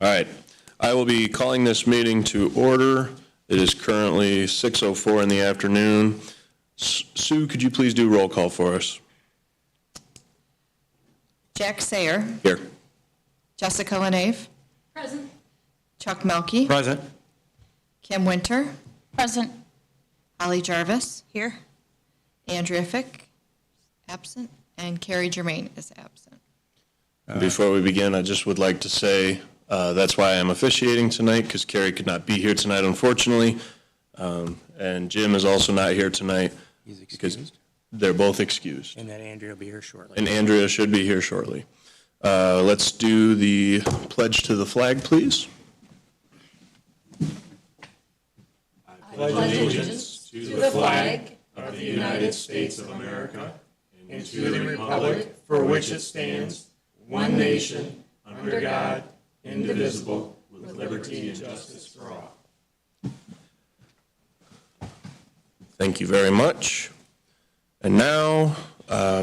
All right. I will be calling this meeting to order. It is currently 6:04 in the afternoon. Sue, could you please do roll call for us? Jack Sayer. Here. Jessica Lenave. Present. Chuck Melkey. Present. Kim Winter. Present. Holly Jarvis. Here. Andrea Fick, absent. And Carrie Germain is absent. Before we begin, I just would like to say that's why I'm officiating tonight, because Carrie could not be here tonight, unfortunately. And Jim is also not here tonight. He's because excused. they're both excused. And that Andrea will be here shortly. And Andrea should be here shortly. Let's do the pledge to the flag, please. Pledge allegiance to the flag of the United States of America and to the republic for which it stands, one nation, under God, indivisible, with liberty and justice for all. Thank you very much. And now,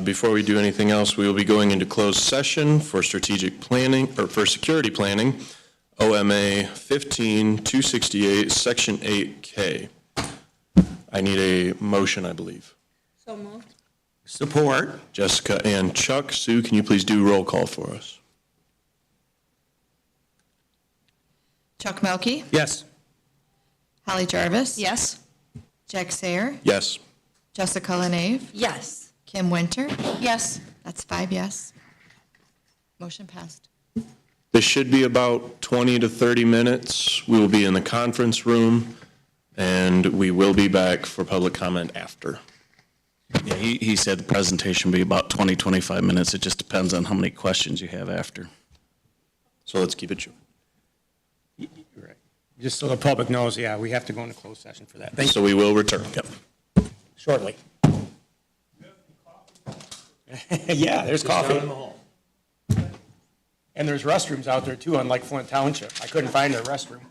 before we do anything else, we will be going into closed session for strategic planning, or for security planning, OMA 15-268, Section 8K. I need a motion, I believe. So moved. Support. Jessica and Chuck. Sue, can you please do roll call for us? Chuck Melkey. Yes. Holly Jarvis. Yes. Jack Sayer. Yes. Jessica Lenave. Yes. Kim Winter. Yes. That's 5 yes. Motion passed. This should be about 20 to 30 minutes. We will be in the conference room, and we will be back for public comment after. Yeah, he said the presentation will be about 20, 25 minutes. It just depends on how many questions you have after. So let's keep it short. You're right. Just so the public knows, yeah, we have to go into closed session for that. Thank you. So we will return. Yep. Shortly. Yeah, there's coffee. And there's restrooms out there too, unlike Flint Township. I couldn't find a restroom.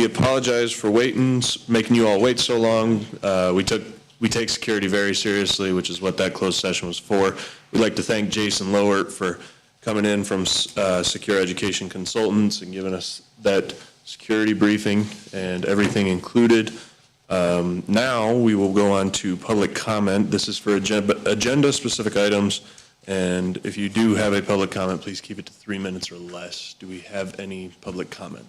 apologize for waiting, making you all wait so long. We take security very seriously, which is what that closed session was for. We'd like to thank Jason Lowert for coming in from Secure Education Consultants and giving us that security briefing and everything included. Now we will go on to public comment. This is for agenda-specific items, and if you do have a public comment, please keep it to 3 minutes or less. Do we have any public comment?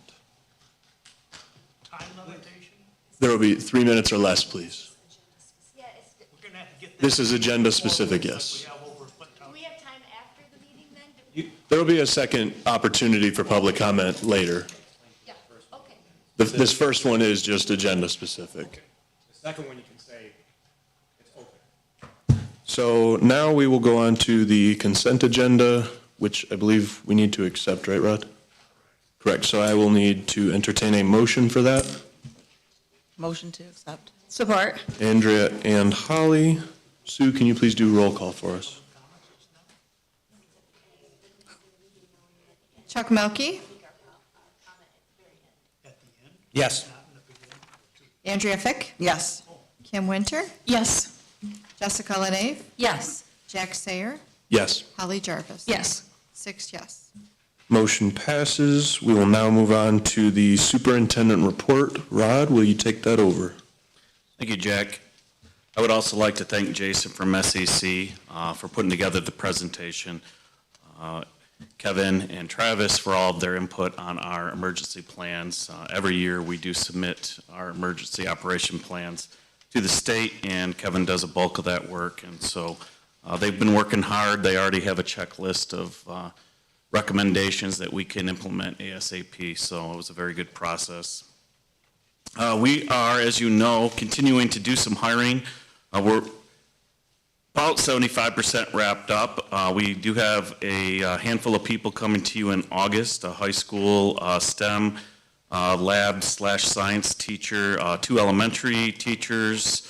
Time limitation? There will be 3 minutes or less, please. We're gonna have to get This is agenda-specific, yes. We have over what Do time? we have time after the meeting then? There will be a second opportunity for public comment later. Yeah, okay. This first one is just agenda-specific. The second one, you can say it's open. So now we will go on to the consent agenda, which I believe we need to accept, right, Rod? Correct, so I will need to entertain a motion for that. Motion to accept. Support. Andrea and Holly. Sue, can you please do roll call for us? Chuck Melkey, Yes. Andrea Fick, Yes. Kim Winter, Yes. Jessica Lenave, Yes. Jack Sayer, Yes. Holly Jarvis. Yes. 6 yes. Motion passes. We will now move on to the superintendent report. Rod, will you take that over? Thank you, Jack. I would also like to thank Jason from SCC for putting together the presentation, Kevin and Travis for all of their input on our emergency plans. Every year, we do submit our emergency operation plans to the state, and Kevin does a bulk of that work. And so they've been working hard. They already have a checklist of recommendations that we can implement ASAP, so it was a very good process. We are, as you know, continuing to do some hiring. We're about 75% wrapped up. We do have a handful of people coming to you in August, a high school STEM lab/science teacher, 2 elementary teachers.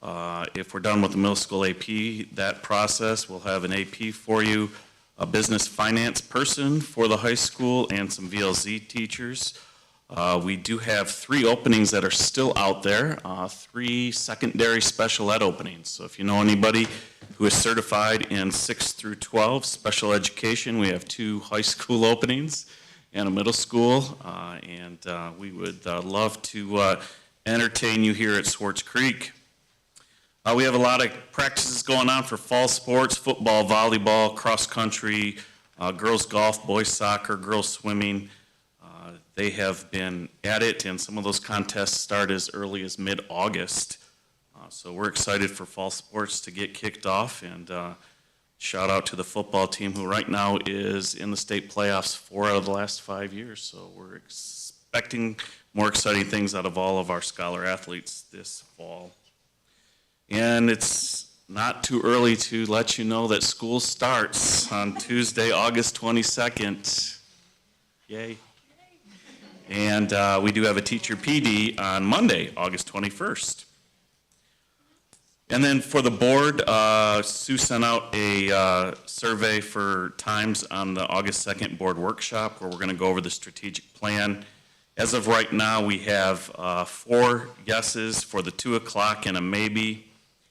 If we're done with the middle school AP, that process, we'll have an AP for you, a business finance person for the high school, and some VLZ teachers. We do have 3 openings that are still out there, 3 secondary special ed openings. So if you know anybody who is certified in 6 through 12 special education, we have 2 high school openings and a middle school. And we would love to entertain you here at Swartz Creek. We have a lot of practices going on for fall sports, football, volleyball, cross country, girls golf, boys soccer, girls swimming. They have been at it, and some of those contests start as early as mid-August. So we're excited for fall sports to get kicked off, and shout out to the football team, who right now is in the state playoffs 4 out of the last 5 years. So we're expecting more exciting things out of all of our scholar athletes this fall. And it's not too early to let you know that school starts on Tuesday, August 22nd. Yay. And we do have a teacher PD on Monday, August 21st. And then for the board, Sue sent out a survey for times on the August 2nd board workshop, where we're going to go over the strategic plan. As of right now, we have 4 yeses for the 2 o'clock and a maybe.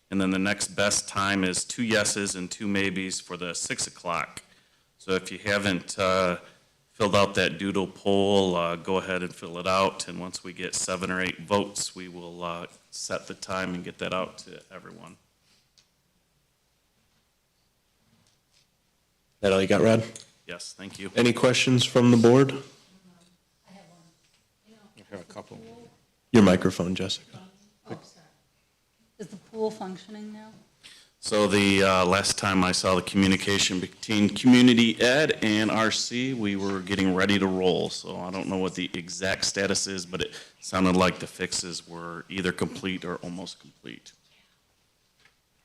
And then the next best time is 2 yeses and 2 maybes for the 6 o'clock. So if you haven't filled out that doodle poll, go ahead and fill it out. And once we get 7 or 8 votes, we will set the time and get that out to everyone. That all you got, Rod? Yes, thank you. Any questions from the board? I have a couple. Your microphone, Jessica. Is the pool functioning now? So the last time I saw the communication between community ed and RC, we were getting ready to roll. So I don't know what the exact status is, but it sounded like the fixes were either complete or almost complete.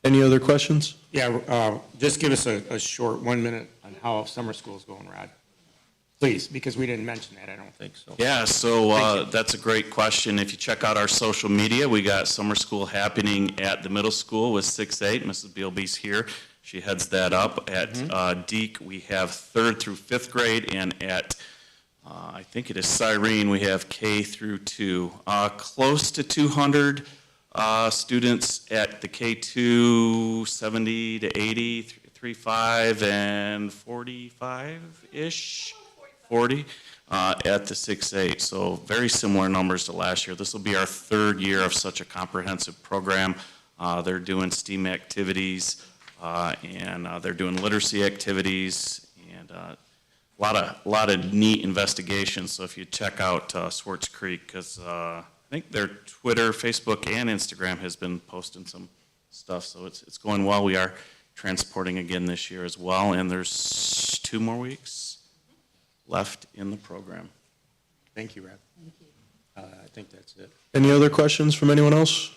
Any other questions? Yeah, just give us a short 1 minute on how summer school is going, Rod. Please, because we didn't mention that, I don't think so. Yeah, so that's a great question. If you check out our social media, we got summer school happening at the middle school with 6-8. Mrs. Bealby's here. She heads that up. At Deke, we have 3rd through 5th grade, and at I think it is Cyrene, we have K through 2. Close to 200 students at the K2, 70 to 80, 35, and 45-ish, 40 at the 6-8. So very similar numbers to last year. This will be our third year of such a comprehensive program. They're doing STEAM activities, and they're doing literacy activities, and a lot of neat investigations. So if you check out Swartz Creek, because I think their Twitter, Facebook, and Instagram has been posting some stuff, so it's going well. We are transporting again this year as well, and there's 2 more weeks left in the program. Thank you, Rob. I think that's it. Any other questions from anyone else?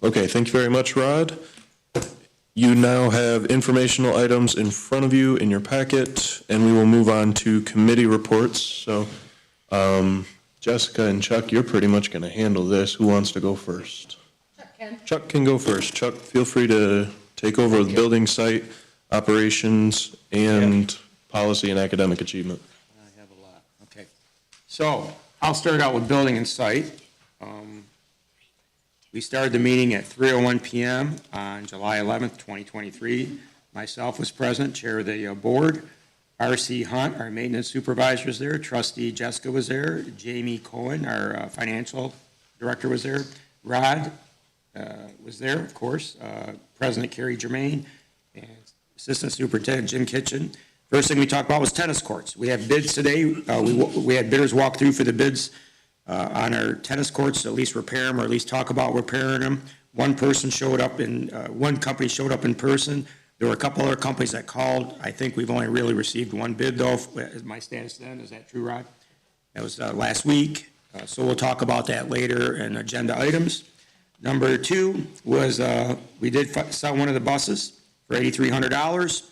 Okay, thank you very much, Rod. You now have informational items in front of you in your packet, and we will move on to committee reports. So, Jessica and Chuck, you're pretty much going to handle this. Who wants to go first? Chuck can go first. Chuck, feel free to take over the building site, operations, and policy and academic achievement. I have a lot. Okay. So I'll start out with building and site. We started the meeting at 3:01 p.m. on July 11th, 2023. Myself was present, chair of the board. R.C. Hunt, our maintenance supervisor, was there. Trustee Jessica was there. Jamie Cohen, our financial director, was there. Rod was there, of course. President Carrie Germain and Assistant Superintendent Jim Kitchen. First thing we talked about was tennis courts. We have bids today. We had bidders walk through for the bids on our tennis courts, to at least repair them or at least talk about repairing them. One company showed up in person. There were a couple other companies that called. I think we've only really received one bid though, is my status then. Is that true, Rod? That was last week. So we'll talk about that later in agenda items. Number 2 was we did sell one of the buses for $8,300.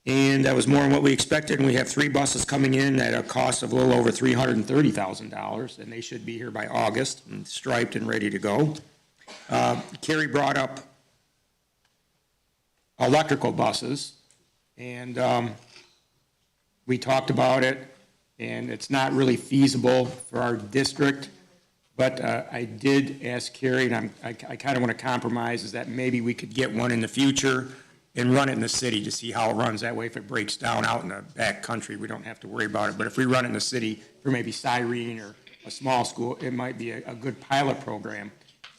And that was more than what we expected, and we have 3 buses coming in at a cost of a little over $330,000, and they should be here by August, and striped and ready to go. Carrie brought up electrical buses, and we talked about it, and it's not really feasible for our district, but I did ask Carrie, and I kind of want to compromise, is that maybe we could get one in the future and run it in the city to see how it runs. That way, if it breaks down out in the back country, we don't have to worry about it. But if we run it in the city for maybe Cyrene or a small school, it might be a good pilot program,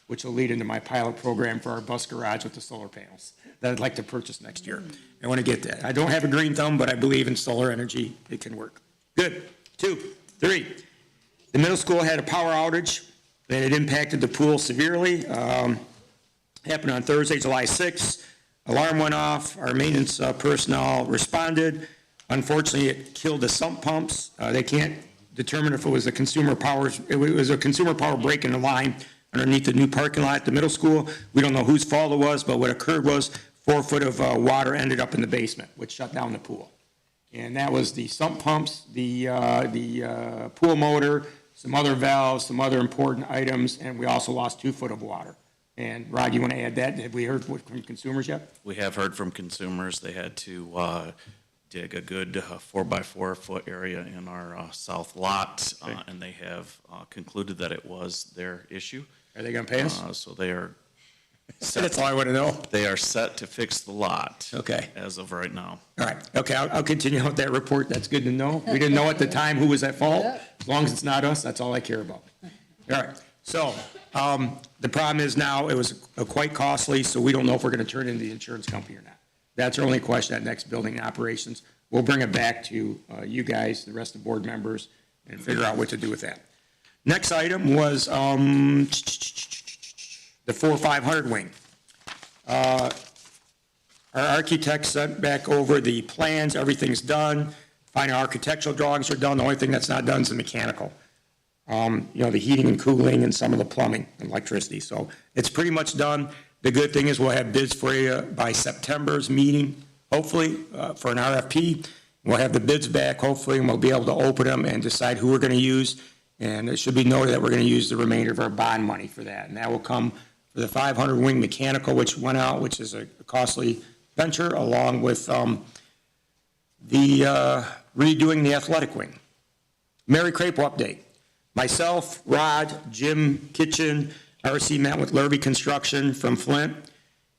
which will lead into my pilot program for our bus garage with the solar panels that I'd like to purchase next year. I want to get that. I don't have a green thumb, but I believe in solar energy. It can work. Good. 2, 3. The middle school had a power outage, and it impacted the pool severely. Happened on Thursday, July 6th. Alarm went off, our maintenance personnel responded. Unfortunately, it killed the sump pumps. They can't determine if it was a consumer power break in the line underneath the new parking lot at the middle school. We don't know whose fault it was, but what occurred was 4 foot of water ended up in the basement, which shut down the pool. And that was the sump pumps, the pool motor, some other valves, some other important items, and we also lost 2 foot of water. And Rod, you want to add that? Have we heard from consumers yet? We have heard from consumers. They had to dig a good 4x4 foot area in our south lot, and they have concluded that it was their issue. Are they going to pay us? So they are That's all I want to know. They are set to fix the lot. Okay. As of right now. All right. Okay, I'll continue with that report. That's good to know. We didn't know at the time who was at fault. As long as it's not us, that's all I care about. All right. So the problem is now it was quite costly, so we don't know if we're going to turn it into the insurance company or not. That's our only question at next building operations. We'll bring it back to you guys, the rest of the board members, and figure out what to do with that. Next item was the 4500 wing. Our architect sent back over the plans. Everything's done. Final architectural drawings are done. The only thing that's not done is the mechanical. The heating and cooling and some of the plumbing and electricity. So it's pretty much done. The good thing is we'll have bids for you by September's meeting, hopefully, for an RFP. We'll have the bids back, hopefully, and we'll be able to open them and decide who we're going to use. And it should be noted that we're going to use the remainder of our bond money for that. And that will come for the 500 wing mechanical, which went out, which is a costly venture, along with the redoing the athletic wing. Mary Crapo update. Myself, Rod, Jim Kitchen, RC met with Lurvy Construction from Flint.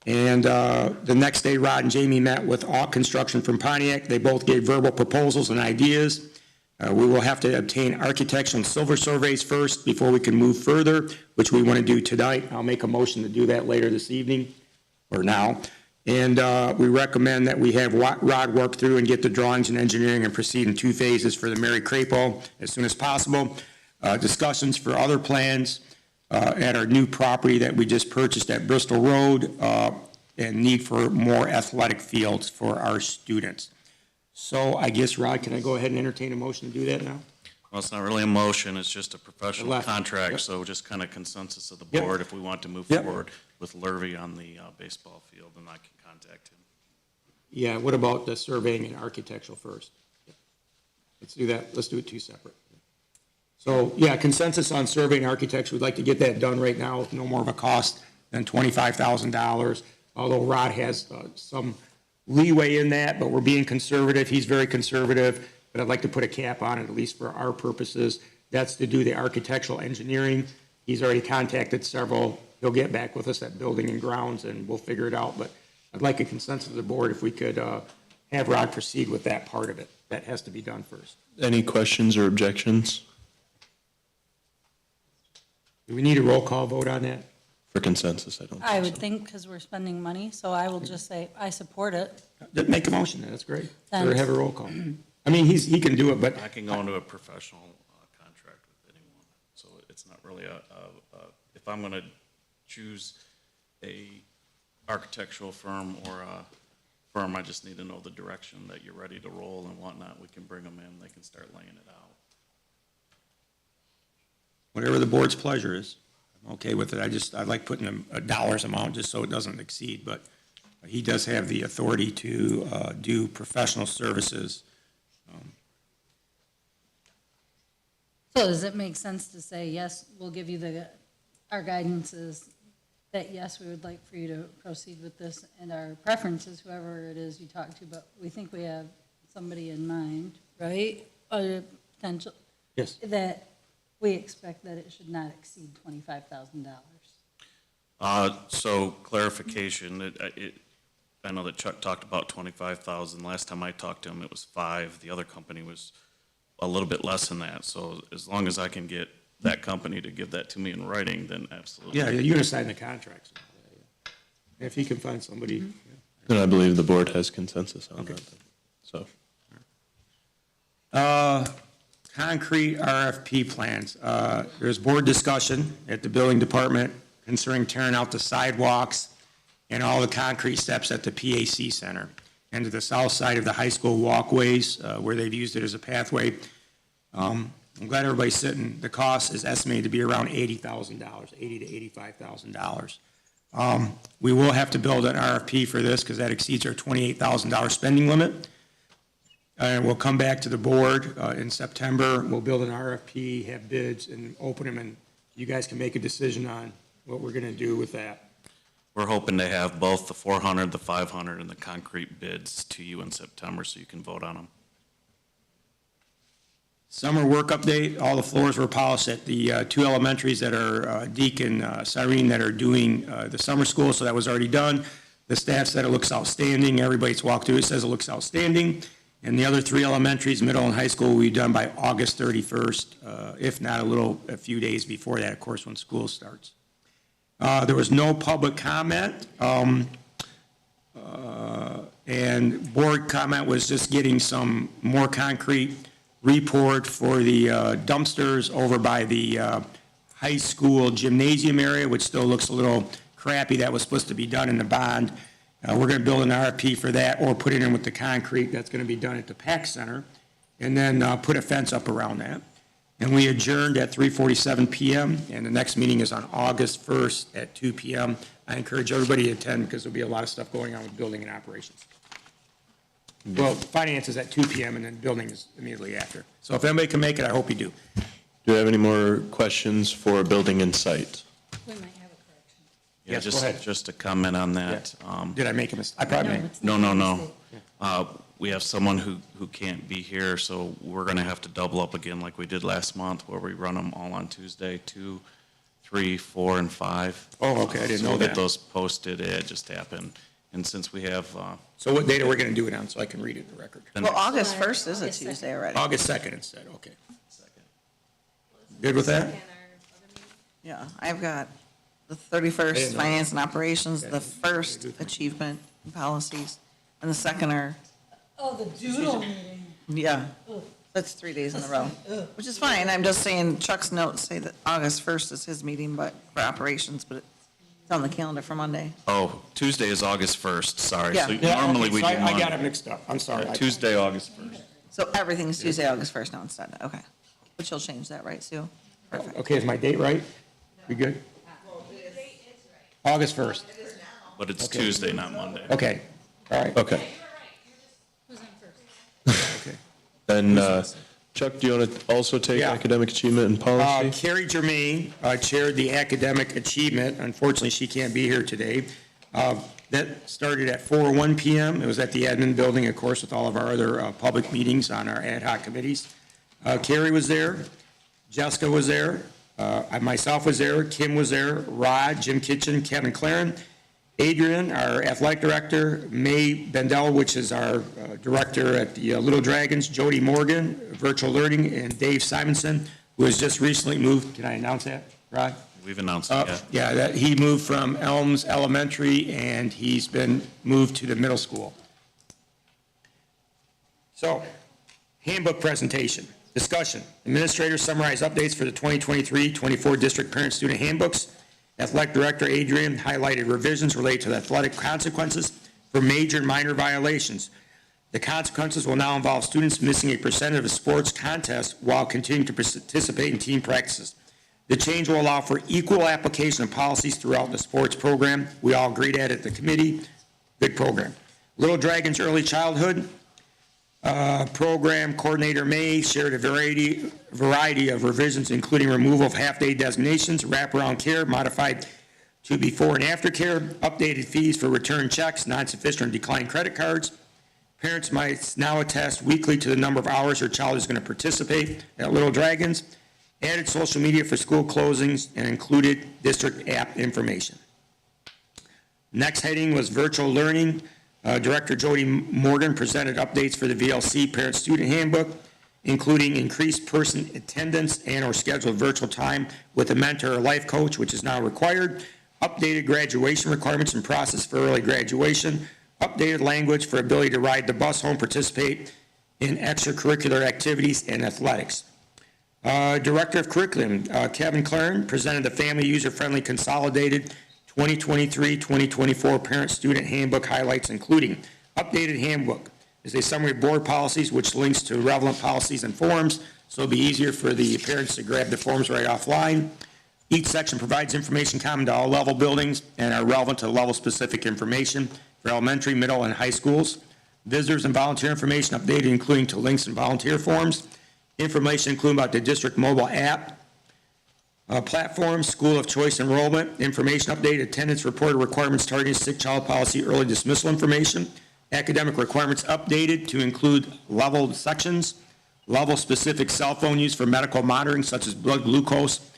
And the next day, Rod and Jamie met with Auk Construction from Pontiac. They both gave verbal proposals and ideas. We will have to obtain architectural and civil surveys first before we can move further, which we want to do tonight. I'll make a motion to do that later this evening, or now. And we recommend that we have Rod work through and get the drawings and engineering and proceed in 2 phases for the Mary Crapo as soon as possible. Discussions for other plans at our new property that we just purchased at Bristol Road, and need for more athletic fields for our students. So I guess, Rod, can I go ahead and entertain a motion to do that now? Well, it's not really a motion, it's just a professional Left. contract, Yep. so just kind of consensus of the Yep. board if we want to move Yep. forward with Lurvy on the baseball field, then I can contact him. Yeah, what about the surveying and architectural first? Let's do that, let's do it 2 separate. So, yeah, consensus on survey and architecture, we'd like to get that done right now with no more of a cost than $25,000, although Rod has some leeway in that, but we're being conservative, he's very conservative, but I'd like to put a cap on it, at least for our purposes. That's to do the architectural engineering. He's already contacted several, he'll get back with us at Building and Grounds, and we'll figure it out, but I'd like a consensus of the board if we could have Rod proceed with that part of it. That has to be done first. Any questions or objections Do we need a roll call vote on that? for consensus? I don't I think would so. think, because we're spending money, so I will just say, I support it. Make a motion, then, that's great. Or Thanks. have a roll call. I mean, he can do it, but I can go into a professional contract with anyone, so it's not really if I'm going to choose a architectural firm or a firm, I just need to know the direction that you're ready to roll and whatnot. We can bring them in, they can start laying it out. whatever the board's pleasure is, I'm okay with it. I like putting a dollars amount just so it doesn't exceed, but he does have the authority to do professional services. So does it make sense to say, yes, we'll give you our guidance is that, yes, we would like for you to proceed with this, and our preference is whoever it is you talk to, but we think we have somebody in mind, right? A potential, Yes. that we expect that it should not exceed $25,000. So clarification, I know that Chuck talked about 25,000. Last time I talked to him, it was 5. The other company was a little bit less than that. So as long as I can get that company to give that to me in writing, then absolutely. Yeah, you're gonna sign the contracts. If he can find somebody. And I believe the board has consensus on that. So, Concrete RFP plans. There's board discussion at the building department concerning tearing out the sidewalks and all the concrete steps at the PAC center and to the south side of the high school walkways where they've used it as a pathway. I'm glad everybody's sitting. The cost is estimated to be around $80,000, $80,000 to $85,000. We will have to build an RFP for this because that exceeds our $28,000 spending limit. And we'll come back to the board in September. We'll build an RFP, have bids, and open them, and you guys can make a decision on what we're going to do with that. We're hoping to have both the 400, the 500, and the concrete bids to you in September so you can vote on them. Summer work update, all the floors were polished at the 2 elementaries that are Deke and Cyrene that are doing the summer school, so that was already done. The staff said it looks outstanding. Everybody's walked through it says it looks outstanding. And the other 3 elementaries, middle and high school, will be done by August 31st, if not a few days before that, of course, when school starts. There was no public comment, and board comment was just getting some more concrete report for the dumpsters over by the high school gymnasium area, which still looks a little crappy. That was supposed to be done in the bond. We're going to build an RFP for that or put it in with the concrete that's going to be done at the PAC Center, and then put a fence up around that. And we adjourned at 3:47 PM, and the next meeting is on August 1st at 2 PM. I encourage everybody to attend because there'll be a lot of stuff going on with building and operations. Well, finance is at 2 PM, and then building is immediately after. So if anybody can make it, I hope you do. do you have any more questions for building and site? We might have a correction. Yeah, Yes, go ahead. just to comment on that. Did I make a mistake? I probably made. it's not a mistake. we have someone who can't be here, so we're going to have to double up again like we did last month, where we run them all on Tuesday, 2, 3, 4, and 5. Oh, okay, I didn't So know we'll that. get those posted. It just happened. And since we have, So what date are we going to do it on, so I can read it in the record? the Well, next- August 1st is a Tuesday already. August 2nd instead, okay. Good with that? Yeah, I've got the 31st, know. Finance and Operations, the Okay. 1st, Achievement and Policies, and the 2nd are, Oh, the doodle meeting. yeah, that's 3 days in a row, which is fine. I'm just saying Chuck's notes say that August 1st is his meeting, but for operations, but it's on the calendar for Monday. oh, Tuesday is August 1st, sorry. Yeah. So Yeah, normally okay, we so do I got it Monday. mixed up, I'm sorry. Tuesday, August 1st. So everything's Tuesday, August 1st now instead, okay. But you'll change that, right, Sue? Perfect. Okay, is my date right? We good? August 1st, But it's Tuesday, not Monday. okay, all right. Okay. Who's in first? Okay. And Chuck, do you want to also take Yeah. academic achievement and policy? Carrie Germain chaired the academic achievement. Unfortunately, she can't be here today. That started at 4:01 PM. It was at the admin building, of course, with all of our other public meetings on our ad hoc committees. Carrie was there, Jessica was there, myself was there, Kim was there, Rod, Jim Kitchen, Kevin Claren, Adrian, our athletic director, May Bendel, which is our director at the Little Dragons, Jody Morgan, virtual learning, and Dave Simonson, who has just recently moved. Can I announce that, Rod? We've announced it, yeah. Yeah, that he moved from Elms Elementary, and he's been moved to the middle school. So, handbook presentation, discussion. Administrators summarize updates for the 2023-24 district parent-student handbooks. Athletic Director Adrian highlighted revisions related to the athletic consequences for major and minor violations. The consequences will now involve students missing a percentage of a sports contest while continuing to participate in team practices. The change will allow for equal application of policies throughout the sports program. We all agreed at the committee. Good program. Little Dragons Early Childhood Program Coordinator May shared a variety of revisions, including removal of half-day designations, wraparound care modified to before and after care, updated fees for return checks, non-sufficient or declined credit cards. Parents might now attest weekly to the number of hours their child is going to participate at Little Dragons, added social media for school closings, and included district app information. Next heading was virtual learning. Director Jody Morgan presented updates for the VLC Parent-Student Handbook, including increased person attendance and/or scheduled virtual time with a mentor or life coach, which is now required, updated graduation requirements and process for early graduation, updated language for ability to ride the bus home, participate in extracurricular activities and athletics. Director of Curriculum, Kevin Claren, presented the Family User-Friendly Consolidated 2023-2024 Parent-Student Handbook highlights, including updated handbook is a summary of board policies which links to relevant policies and forms, so it'll be easier for the parents to grab the forms right offline. Each section provides information common to all level buildings and are relevant to level-specific information for elementary, middle, and high schools. Visitors and volunteer information updated, including to links and volunteer forms. Information including about the district mobile app, platform, school of choice enrollment, information updated, attendance reported requirements targeting sick child policy, early dismissal information, academic requirements updated to include level sections, level-specific cell phone use for medical monitoring such as blood glucose,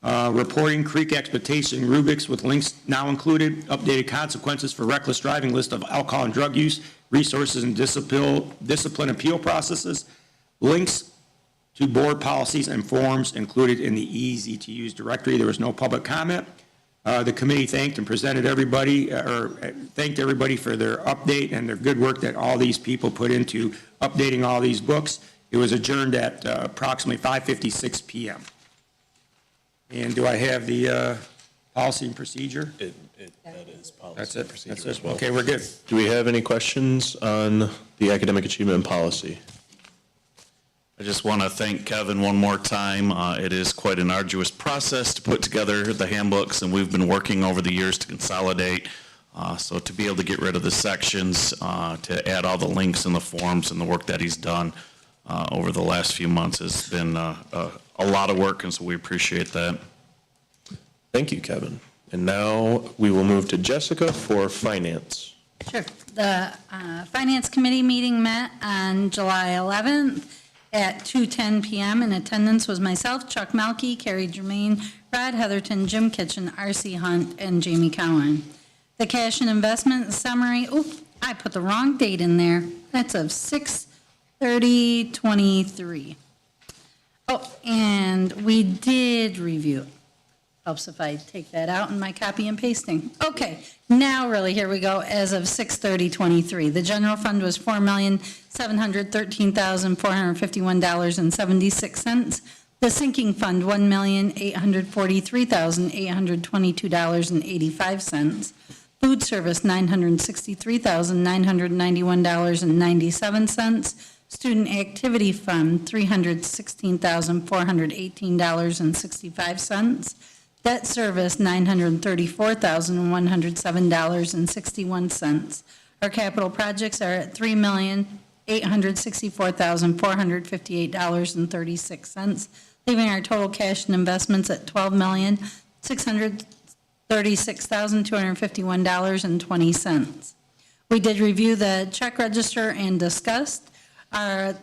reporting, creek expectation, rubrics with links now included, updated consequences for reckless driving, list of alcohol and drug use, resources and discipline appeal processes, links to board policies and forms included in the easy-to-use directory. There was no public comment. The committee thanked and thanked everybody for their update and their good work that all these people put into updating all these books. It was adjourned at approximately 5:56 p.m. And do I have the policy and procedure? That is policy. That's and it. procedure That's as it. well. Okay, we're good. Do we have any questions on the academic achievement and policy? I just want to thank Kevin one more time. It is quite an arduous process to put together the handbooks, and we've been working over the years to consolidate. So to be able to get rid of the sections, to add all the links and the forms and the work that he's done over the last few months has been a lot of work, and so we appreciate that. Thank you, Kevin. And now we will move to Jessica for finance. Sure. The Finance Committee meeting met on July 11th at 2:10 PM. In attendance was myself, Chuck Melkey, Carrie Germain, Rod Heatherton, Jim Kitchen, R.C. Hunt, and Jamie Cowan. The cash and investment summary, I put the wrong date in there. That's of 6/30/23. Oh, and we did review. Helps if I take that out in my copy and pasting. Okay, now really, here we go, as of 6/30/23. The general fund was $4,713,451.76. The sinking fund, $1,843,822.85. Food service, $963,991.97. Student activity fund, $316,418.65. Debt service, $934,107.61. Our capital projects are at $3,864,458.36, leaving our total cash and investments at $12,636,251.20. We did review the check register and discussed. The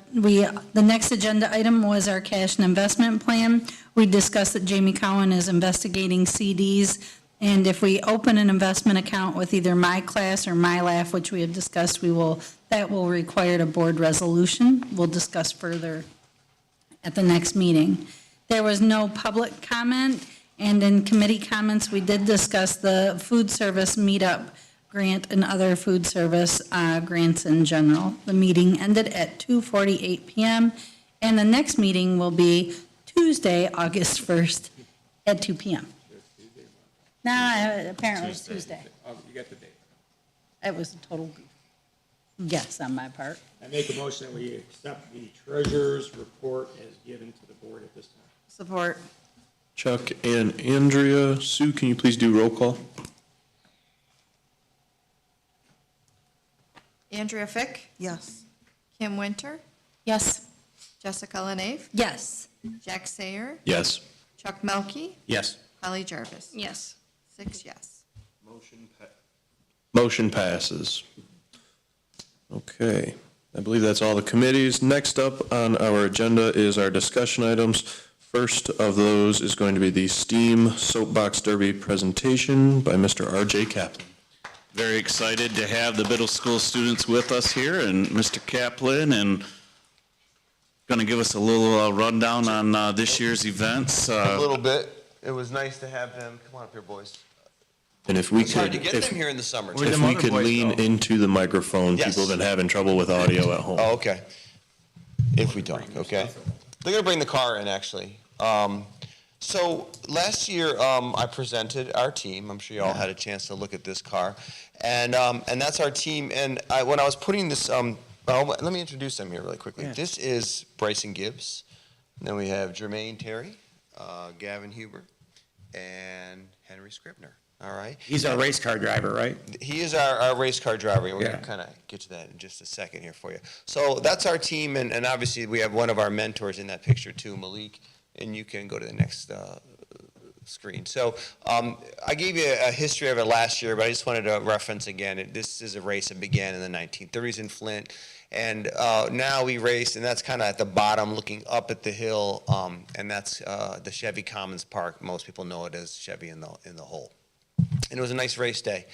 next agenda item was our cash and investment plan. We discussed that Jamie Cowan is investigating CDs, and if we open an investment account with either My Class or MyLaugh, which we have discussed, that will require a board resolution. We'll discuss further at the next meeting. There was no public comment, and in committee comments, we did discuss the food service meetup grant and other food service grants in general. The meeting ended at 2:48 PM, and the next meeting will be Tuesday, August 1st at 2 PM. No, apparently it's Tuesday. Oh, you got the date. It was a total guess on my part. I make a motion that we accept the treasurer's report as given to the board at this time. Support. Chuck and Andrea. Sue, can you please do roll call? Andrea Fick, Yes. Kim Winter, Yes. Jessica Lenave, Yes. Jack Sayer, Yes. Chuck Melkey, Yes. Holly Jarvis. Yes. 6 yes. Motion passes. Okay, I believe that's all the committees. Next up on our agenda is our discussion items. First of those is going to be the STEAM Soapbox Derby presentation by Mr. R.J. Kaplan. Very excited to have the middle school students with us here, and Mr. Kaplan, and going to give us a little rundown on this year's events. A little bit. It was nice to have them. Come on up here, boys. And if we It's hard to could, get them here in the summer. if we could lean into the microphone, Yes. people have been having trouble with audio at home. Oh, okay. If we talk, okay? They're gonna bring the car in, actually. So last year, I presented our team. I'm sure you all had a chance to look at this car. And that's our team. And when I was putting this, let me introduce them here really quickly. Yeah. This is Bryson Gibbs. And then we have Jermaine Terry, Gavin Huber, and Henry Scribner. All right? He's our race car driver, right? He is our race car driver, and we're Yeah. going to kind of get to that in just a second here for you. So that's our team, and obviously we have one of our mentors in that picture too, Malik, and you can go to the next screen. So I gave you a history of it last year, but I just wanted to reference again. This is a race that began in the 1930s in Flint, and now we race, and that's kind of at the bottom looking up at the hill, and that's the Chevy Commons Park. Most people know it as Chevy in the Hole. And it was a nice race day.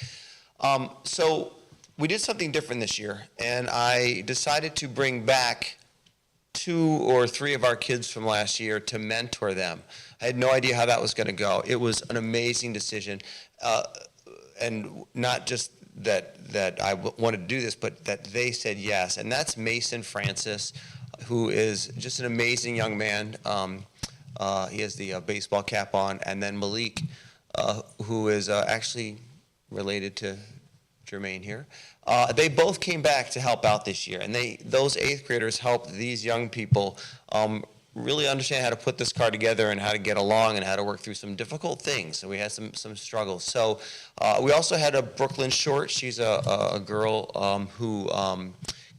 So we did something different this year, and I decided to bring back 2 or 3 of our kids from last year to mentor them. I had no idea how that was going to go. It was an amazing decision, and not just that I wanted to do this, but that they said yes. And that's Mason Francis, who is just an amazing young man. He has the baseball cap on, and then Malik, who is actually related to Jermaine here. They both came back to help out this year, and those 8th graders helped these young people really understand how to put this car together and how to get along and how to work through some difficult things. So we had some struggles. So we also had a Brooklyn Short. She's a girl who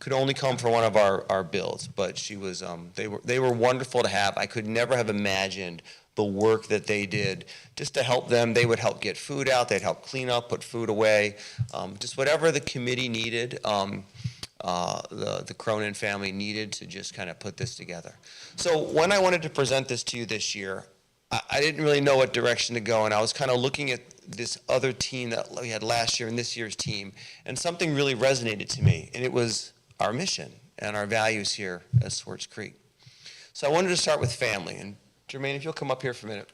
could only come for one of our builds, but she was they were wonderful to have. I could never have imagined the work that they did just to help them. They would help get food out, they'd help clean up, put food away, just whatever the committee needed, the Cronin family needed to just kind of put this together. So when I wanted to present this to you this year, I didn't really know what direction to go, and I was kind of looking at this other team that we had last year and this year's team, and something really resonated to me, and it was our mission and our values here at Swartz Creek. So I wanted to start with family, and Jermaine, if you'll come up here for a minute.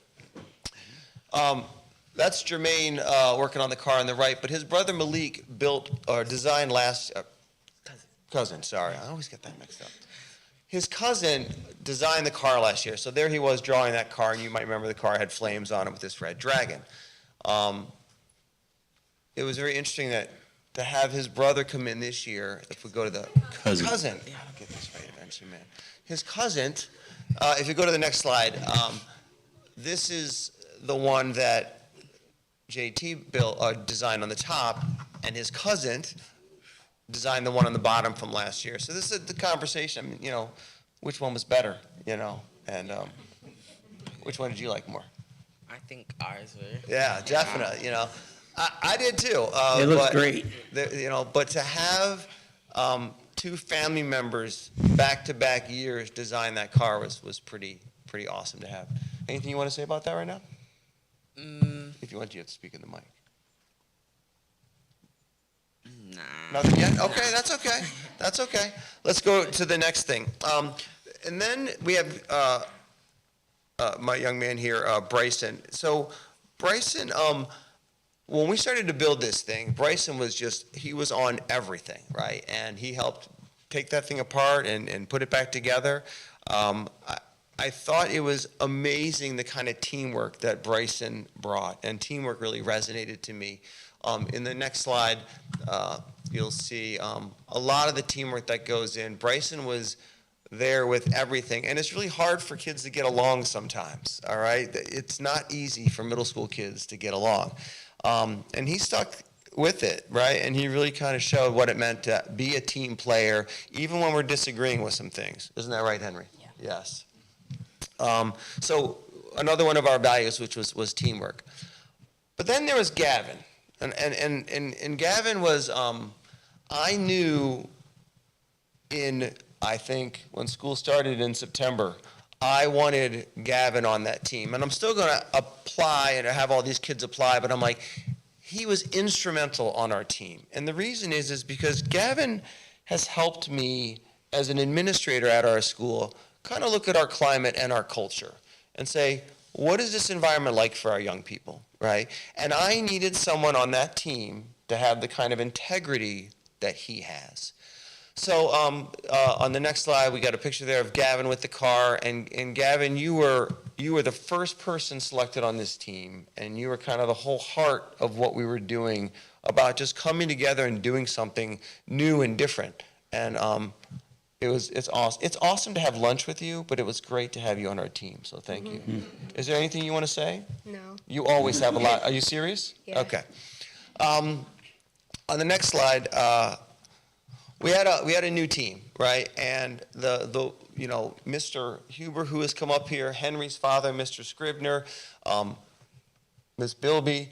That's Jermaine working on the car on the right, but his brother Malik built or designed cousin, sorry, I always get that mixed up. His cousin designed the car last year, so there he was drawing that car, and you might remember the car had flames on it with this red dragon. It was very interesting that to have his brother come in this year, if we go to the cousin. Yeah, I'll get this right eventually, man. His cousin, if you go to the next slide, this is the one that JT built, designed on the top, and his cousin designed the one on the bottom from last year. So this is the conversation. I mean, you know, which one was better, you know, and which one did you like more? I think ours were. Yeah, definitely. You know, I did too. It looks great. You know, but to have two family members back-to-back years design that car was pretty awesome to have. Anything you want to say about that right now? If you want, you have to speak in the mic. Nah. Nothing yet? Okay, that's okay. That's okay. Let's go to the next thing. And then we have my young man here, Bryson. So Bryson, when we started to build this thing, Bryson was he was on everything, right? And he helped take that thing apart and put it back together. I thought it was amazing the kind of teamwork that Bryson brought, and teamwork really resonated to me. In the next slide, you'll see a lot of the teamwork that goes in. Bryson was there with everything, and it's really hard for kids to get along sometimes, all right? It's not easy for middle school kids to get along. And he stuck with it, right? And he really kind of showed what it meant to be a team player, even when we're disagreeing with some things. Isn't that right, Henry? Yeah. Yes. So another one of our values, which was teamwork. But then there was Gavin. And Gavin was, I knew I think, when school started in September, I wanted Gavin on that team. And I'm still going to apply and have all these kids apply, but I'm like, he was instrumental on our team. And the reason is because Gavin has helped me as an administrator at our school kind of look at our climate and our culture and say, what is this environment like for our young people, right? And I needed someone on that team to have the kind of integrity that he has. So on the next slide, we got a picture there of Gavin with the car. And Gavin, you were the first person selected on this team, and you were kind of the whole heart of what we were doing about just coming together and doing something new and different. And it's awesome. It's awesome to have lunch with you, but it was great to have you on our team. So thank you. Is there anything you want to say? No. You always have a lot. Are you serious? Yeah. Okay. On the next slide. We had a new team, right? And the Mr. Huber, who has come up here, Henry's father, Mr. Scribner, Ms. Bilby,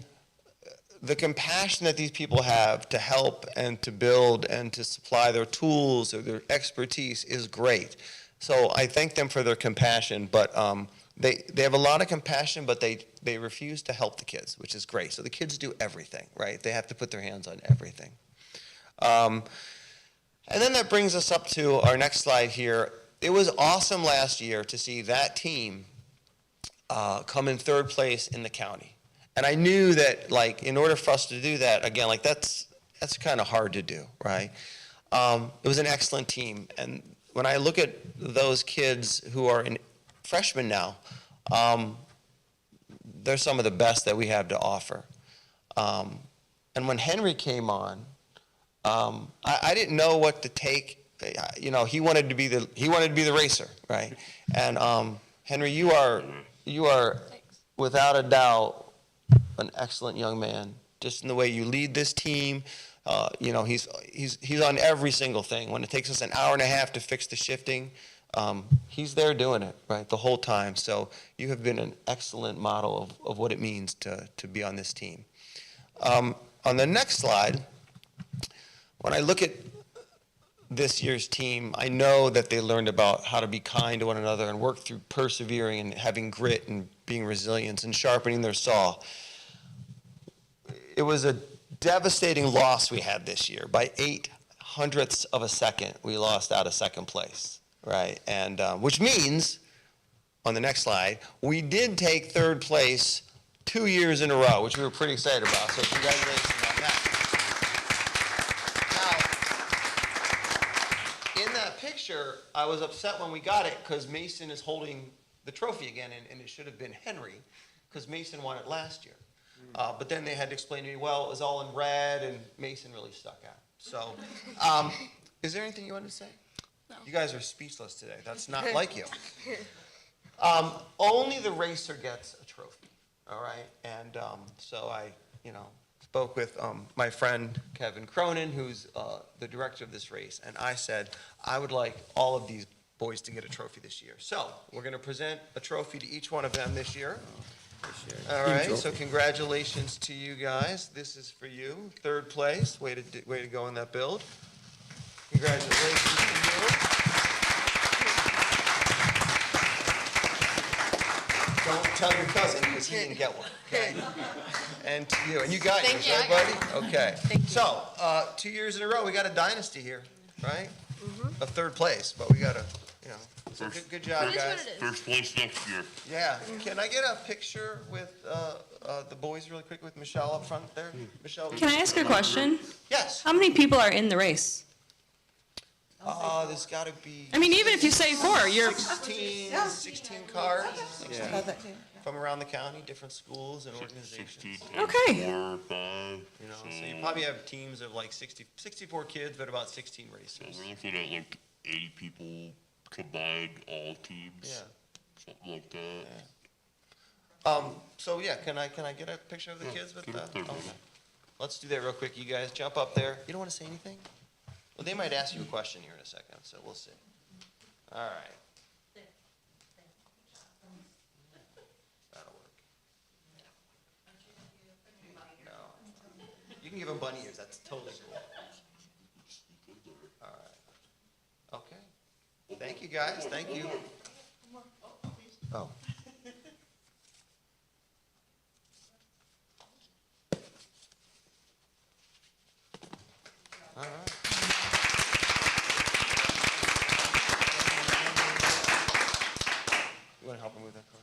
the compassion that these people have to help and to build and to supply their tools or their expertise is great. So I thank them for their compassion, but they have a lot of compassion, but they refuse to help the kids, which is great. So the kids do everything, right? They have to put their hands on everything. And then that brings us up to our next slide here. It was awesome last year to see that team come in third place in the county. And I knew that, like, in order for us to do that, again, like, that's kind of hard to do, right? It was an excellent team. And when I look at those kids who are freshmen now, they're some of the best that we have to offer. And when Henry came on, I didn't know what to take. He wanted to be the racer, right? And Henry, you are without a doubt an excellent young man. Just in the way you lead this team, he's on every single thing. When it takes us an hour and a half to fix the shifting, he's there doing it, right, the whole time. So you have been an excellent model of what it means to be on this team. On the next slide, when I look at this year's team, I know that they learned about how to be kind to one another and work through persevering and having grit and being resilient and sharpening their saw. It was a devastating loss we had this year. By 0.08 of a second, we lost out of second place, right? And which means, on the next slide, we did take third place 2 years in a row, which we were pretty excited about. So congratulations on that. Now, in that picture, I was upset when we got it because Mason is holding the trophy again, and it should have been Henry because Mason won it last year. But then they had to explain to me, well, it was all in red, and Mason really stuck out. So, is there anything you wanted to say? No. You guys are speechless today. That's not like you. Only the racer gets a trophy, all right? And so I, spoke with my friend Kevin Cronin, who's the director of this race, and I said, I would like all of these boys to get a trophy this year. So, we're going to present a trophy to each one of them this year. All right, so congratulations to you guys. This is for you, third place. Way to go in that build. Congratulations to you. Don't tell your cousin because he didn't get one. Okay. And to you, and you got yours, right, buddy? Okay. So 2 years in a row, we got a dynasty here, right? A third place, but we got a, So good job, guys. First place next year. Yeah. Can I get a picture with the boys really quick with Michelle up front there? Michelle? Can I ask a question? Yes. How many people are in the race? There's got to be. I mean, even if you say 4, you're. 16 cars from around the county, different schools and organizations. Okay. 4, 5. So you probably have teams of like 64 kids, but about 16 racers. We're looking at like 80 people combined, all teams. Yeah. Something like that. Yeah. So yeah, can I get a picture of the kids with that? Sure. Okay. Let's do that real quick. You guys jump up there. You don't want to say anything? Well, they might ask you a question here in a second, so we'll see. All right. That'll work. No. You can give them bunny ears. That's totally cool. All right. Okay. Thank you, guys. Thank you. Oh. All right. You want to help him with that car?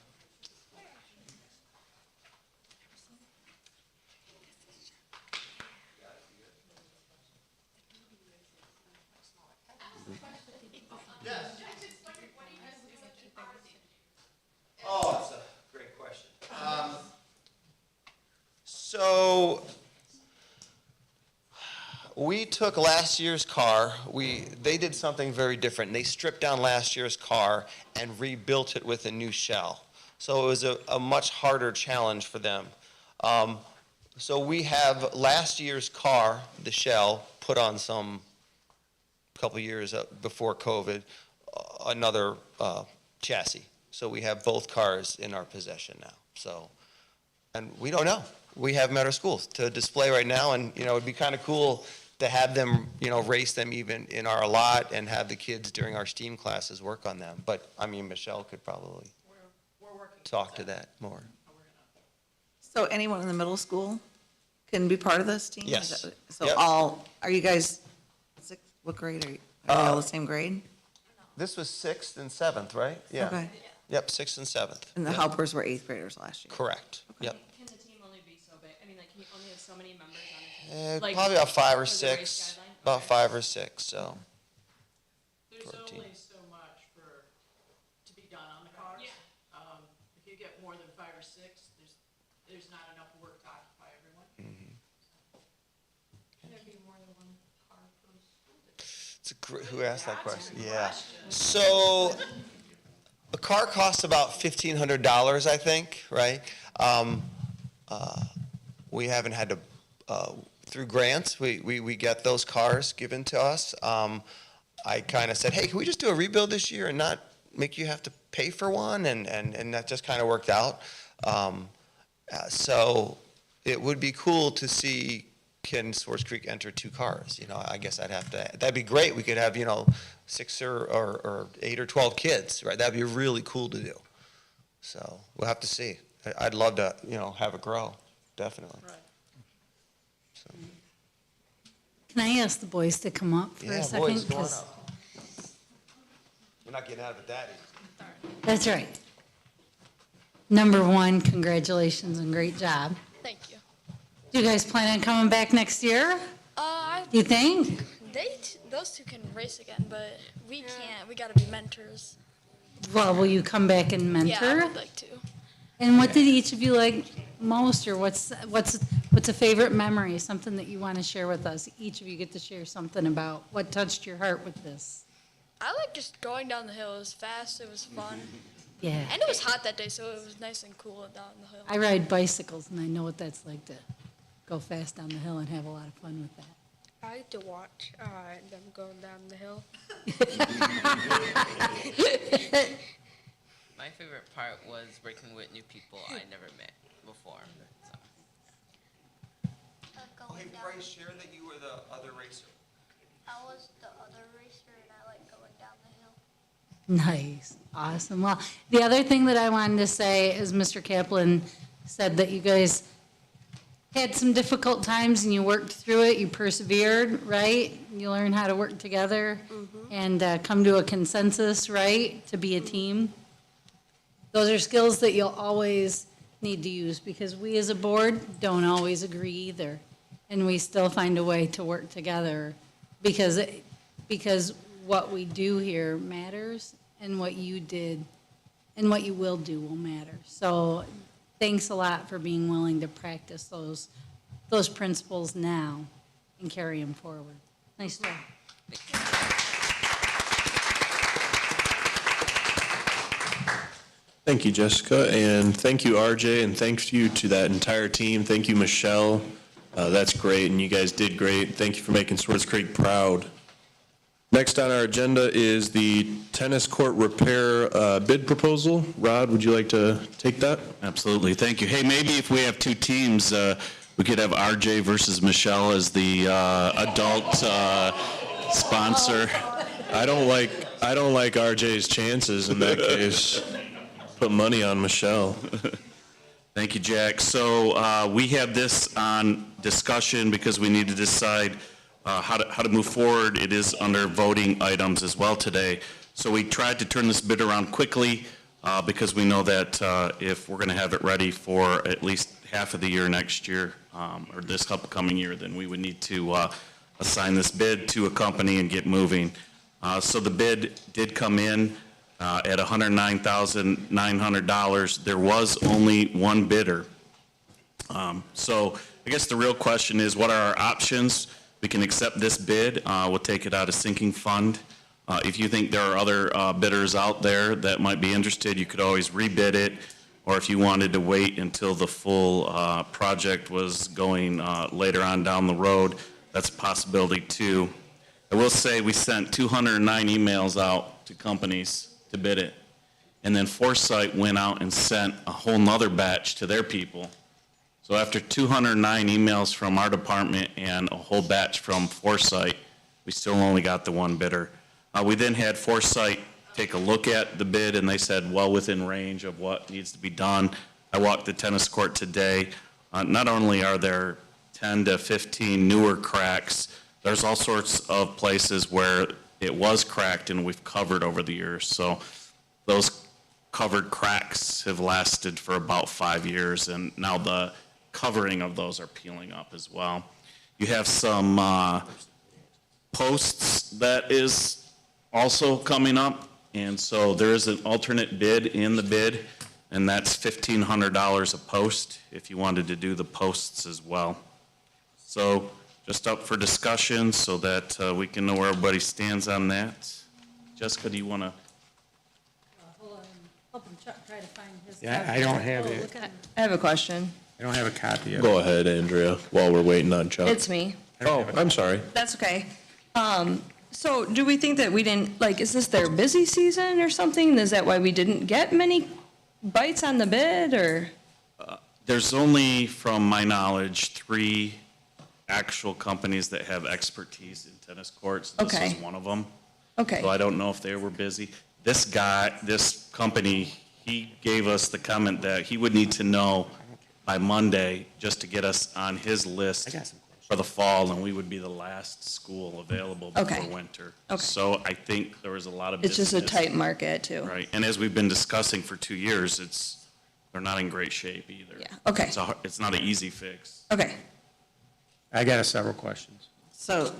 Yes. Oh, that's a great question. So we took last year's car, they did something very different. They stripped down last year's car and rebuilt it with a new shell. So it was a much harder challenge for them. So we have last year's car, the shell, put on some couple years before COVID, another chassis. So we have both cars in our possession now. So, and we don't know. We have them at our schools to display right now, and it'd be kind of cool to have them, race them even in our lot and have the kids during our STEAM classes work on them. But I mean, Michelle could probably talk to that more. So anyone in the middle school can be part of this team? Yes. Is that- So Yep. are you guys, what grade are you? Are you all the same grade? This was 6th and 7th, right? Yeah. Okay. Yep, 6th and 7th. And the Yep. helpers were 8th graders last year? Correct. Yep. Can the team only be so big? I mean, like, can you only have so many members on a team? Like, Probably about 5 or for the race 6. guideline? About Okay. 5 or 6, so. There's for a team. only so much to be done on the cars. If you get more than 5 or 6, there's not enough work to occupy everyone. Can there be more than one car per school? It's who asked that question? Yeah. So a car costs about $1,500, I think, right? We haven't had to, through grants, we get those cars given to us. I kind of said, hey, can we just do a rebuild this year and not make you have to pay for one? And that just kind of worked out. So it would be cool to see, can Swartz Creek enter 2 cars? I guess that'd be great. We could have, 6 or 8 or 12 kids, right? That'd be really cool to do. So we'll have to see. I'd love to, have it grow, definitely. So. Can I ask the boys to come up for a second? Boys, come on 'Cause- up. We're not getting out of it that easy. That's right. Number one, congratulations and great job. Thank you. Do you guys plan on coming back next year? You think? Those two can race again, but we can't. We gotta be mentors. Well, will you come back and Yeah, I mentor? would like to. And what did each of you like most, or what's a favorite memory, something that you want to share with us? Each of you get to share something about what touched your heart with this. I like just going down the hill. It was fast. It was fun. Yeah. And it was hot that day, so it was nice and cool down the hill. I ride bicycles, and I know what that's like to go fast down the hill and have a lot of fun with that. I like to watch them going down the hill. My favorite part was working with new people I never met before. So. Oh, hey, Bryce, share that you were the other racer. I was the other racer, and I like going down the hill. Nice, awesome. Well, the other thing that I wanted to say is Mr. Kaplan said that you guys had some difficult times and you worked through it, you persevered, right? You learned how to work together and come to a consensus, right, to be a team. Those are skills that you'll always need to use because we as a board don't always agree either. And we still find a way to work together because what we do here matters and what you did and what you will do will matter. So thanks a lot for being willing to practice those principles now and carry them forward. Nice job. Thank you, Jessica, and thank you, RJ, and thanks you to that entire team. Thank you, Michelle. That's great, and you guys did great. Thank you for making Swartz Creek proud. Next on our agenda is the tennis court repair bid proposal. Rod, would you like to take that? Absolutely, thank you. Hey, maybe if we have 2 teams, we could have RJ versus Michelle as the adult sponsor. I don't like RJ's chances in that case. Put money on Michelle. Thank you, Jack. So we have this on discussion because we need to decide how to move forward. It is under voting items as well today. So we tried to turn this bid around quickly because we know that if we're going to have it ready for at least half of the year next year or this upcoming year, then we would need to assign this bid to a company and get moving. So the bid did come in at $109,900. There was only one bidder. So I guess the real question is, what are our options? We can accept this bid. We'll take it out of sinking fund. If you think there are other bidders out there that might be interested, you could always rebid it. Or if you wanted to wait until the full project was going later on down the road, that's a possibility too. I will say we sent 209 emails out to companies to bid it. And then Foresight went out and sent a whole nother batch to their people. So after 209 emails from our department and a whole batch from Foresight, we still only got the one bidder. We then had Foresight take a look at the bid and they said well within range of what needs to be done. I walked the tennis court today. Not only are there 10 to 15 newer cracks, there's all sorts of places where it was cracked and we've covered over the years. So those covered cracks have lasted for about 5 years, and now the covering of those are peeling up as well. You have some posts that is also coming up, and so there is an alternate bid in the bid, and that's $1,500 a post if you wanted to do the posts as well. So just up for discussion so that we can know where everybody stands on that. Jessica, do you want to? Hold on, helping Chuck try to find his. Yeah, copy. I don't have Oh, it. look at- I have a question. I don't have a copy of it. Go ahead, Andrea, while we're waiting on Chuck. It's me. Oh, I'm sorry. That's okay. So do we think that we didn't, like, is this their busy season or something? Is that why we didn't get many bites on the bid, or? There's only, from my knowledge, 3 actual companies that have expertise in tennis courts. This Okay. is one of them. Okay, So I don't know if they were busy. This company, he gave us the comment that he would need to know by Monday just to get us on his list for the fall, and we would be the last school available before Okay. winter. Okay. So I think there was a lot of it's just a busyness. tight market, too. Right, and as we've been discussing for 2 years, they're not in great shape either. Yeah, okay. It's not an easy fix. Okay, I got several questions. So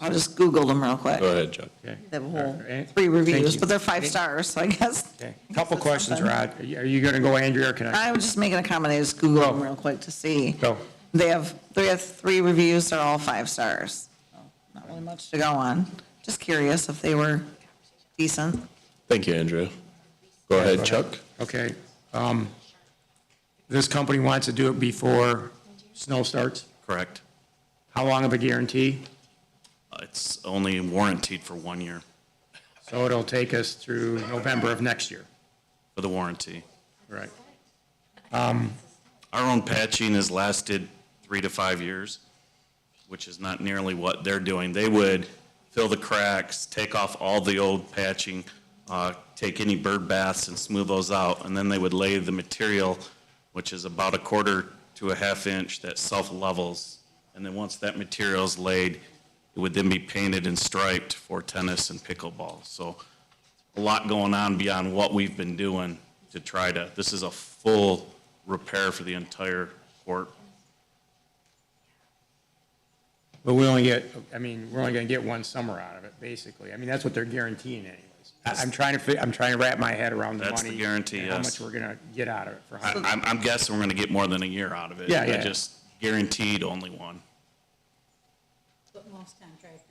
I'll just Google them real quick. Go ahead, Chuck. Okay. They have a whole Thank 3 reviews, you. but they're 5 stars, so I guess. Okay. Couple questions, Rod. Are you going to go, Andrea, or can I? I was just making a comment, I just Googled them real quick to see. Go. They have 3 reviews, they're all 5 stars. So not really much to go on. Just curious if they were decent. Thank you, Andrea. Go ahead, Chuck. Okay. This company wants to do it before snow starts? Correct. How long of a guarantee? It's only warranted for 1 year So it'll take us through November of next year. for the warranty. Right. Our own patching has lasted 3 to 5 years, which is not nearly what they're doing. They would fill the cracks, take off all the old patching, take any bird baths and smooth those out, and then they would lay the material, which is about 1/4 to 1/2 inch, that self-levels. And then once that material's laid, it would then be painted and striped for tennis and pickleball. So a lot going on beyond what we've been doing to try to, this is a full repair for the entire court. But we're only going to get 1 summer out of it, basically. I mean, that's what they're guaranteeing anyways. I'm trying to wrap my head around the money. That's the guarantee, and how yes. much we're going to get out of it for high. I'm guessing we're gonna get more than a year out of it. Yeah, But yeah. just guaranteed only 1. But most contractors,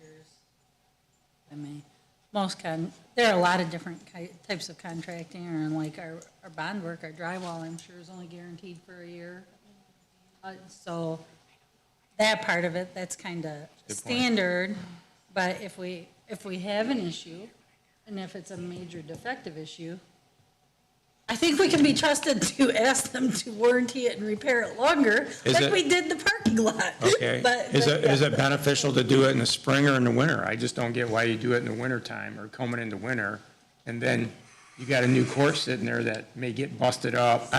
there are a lot of different types of contracting, and like our bond work, our drywall, I'm sure is only guaranteed for a year. So that part of it, that's kind of standard, but if we have an issue, and if it's a major defective issue, I think we can be trusted to ask them to warranty it and repair it longer, like we did the parking lot. Okay. Is it beneficial to do it in the spring or in the winter? I just don't get why you do it in the winter time or coming into winter, and then you got a new court sitting there that may get busted up.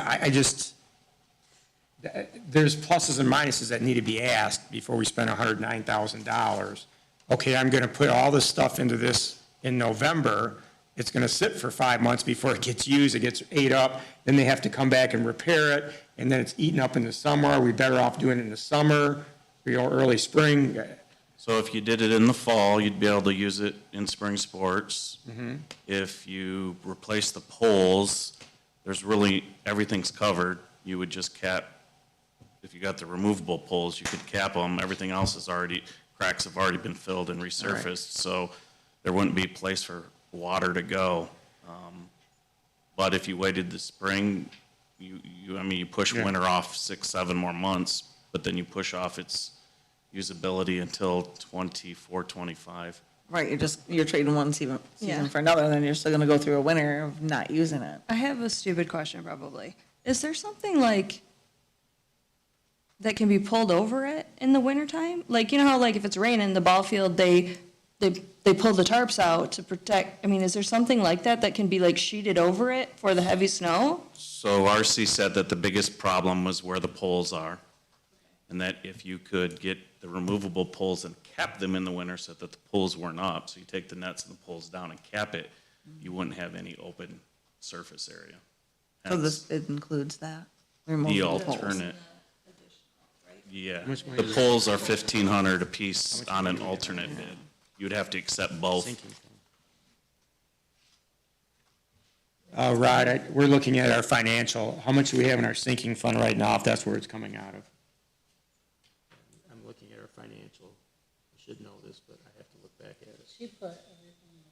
There's pluses and minuses that need to be asked before we spend $109,000. Okay, I'm going to put all this stuff into this in November. It's going to sit for 5 months before it gets used. It gets ate up. Then they have to come back and repair it, and then it's eaten up in the summer. Are we better off doing it in the summer, early spring? So if you did it in the fall, you'd be able to use it in spring sports. If you replace the poles, everything's covered. You would just cap, if you got the removable poles, you could cap them. Everything else cracks have already been filled and resurfaced, so there wouldn't be a place for water to go. But if you waited the spring, you push winter off 6, 7 more months, but then you push off its usability until 24, 25. Right, you're trading one season for another, then you're still gonna go through a winter of not using it. I have a stupid question probably. Is there something like that can be pulled over it in the wintertime? Like, you know how like if it's raining, the ball field, they pull the tarps out to protect, is there something like that can be like sheeted over it for the heavy snow? So RC said that the biggest problem was where the poles are, and that if you could get the removable poles and cap them in the winter so that the poles weren't up, so you take the nets and the poles down and cap it, you wouldn't have any open surface area. So it includes that? The removable poles. alternate. Yeah, the poles are $1,500 a piece on an alternate bid. You'd have to accept both. Rod, we're looking at our financial. How much do we have in our sinking fund right now, if that's where it's coming out of? I'm looking at our financial. I should know this, but I have to look back at it. She put everything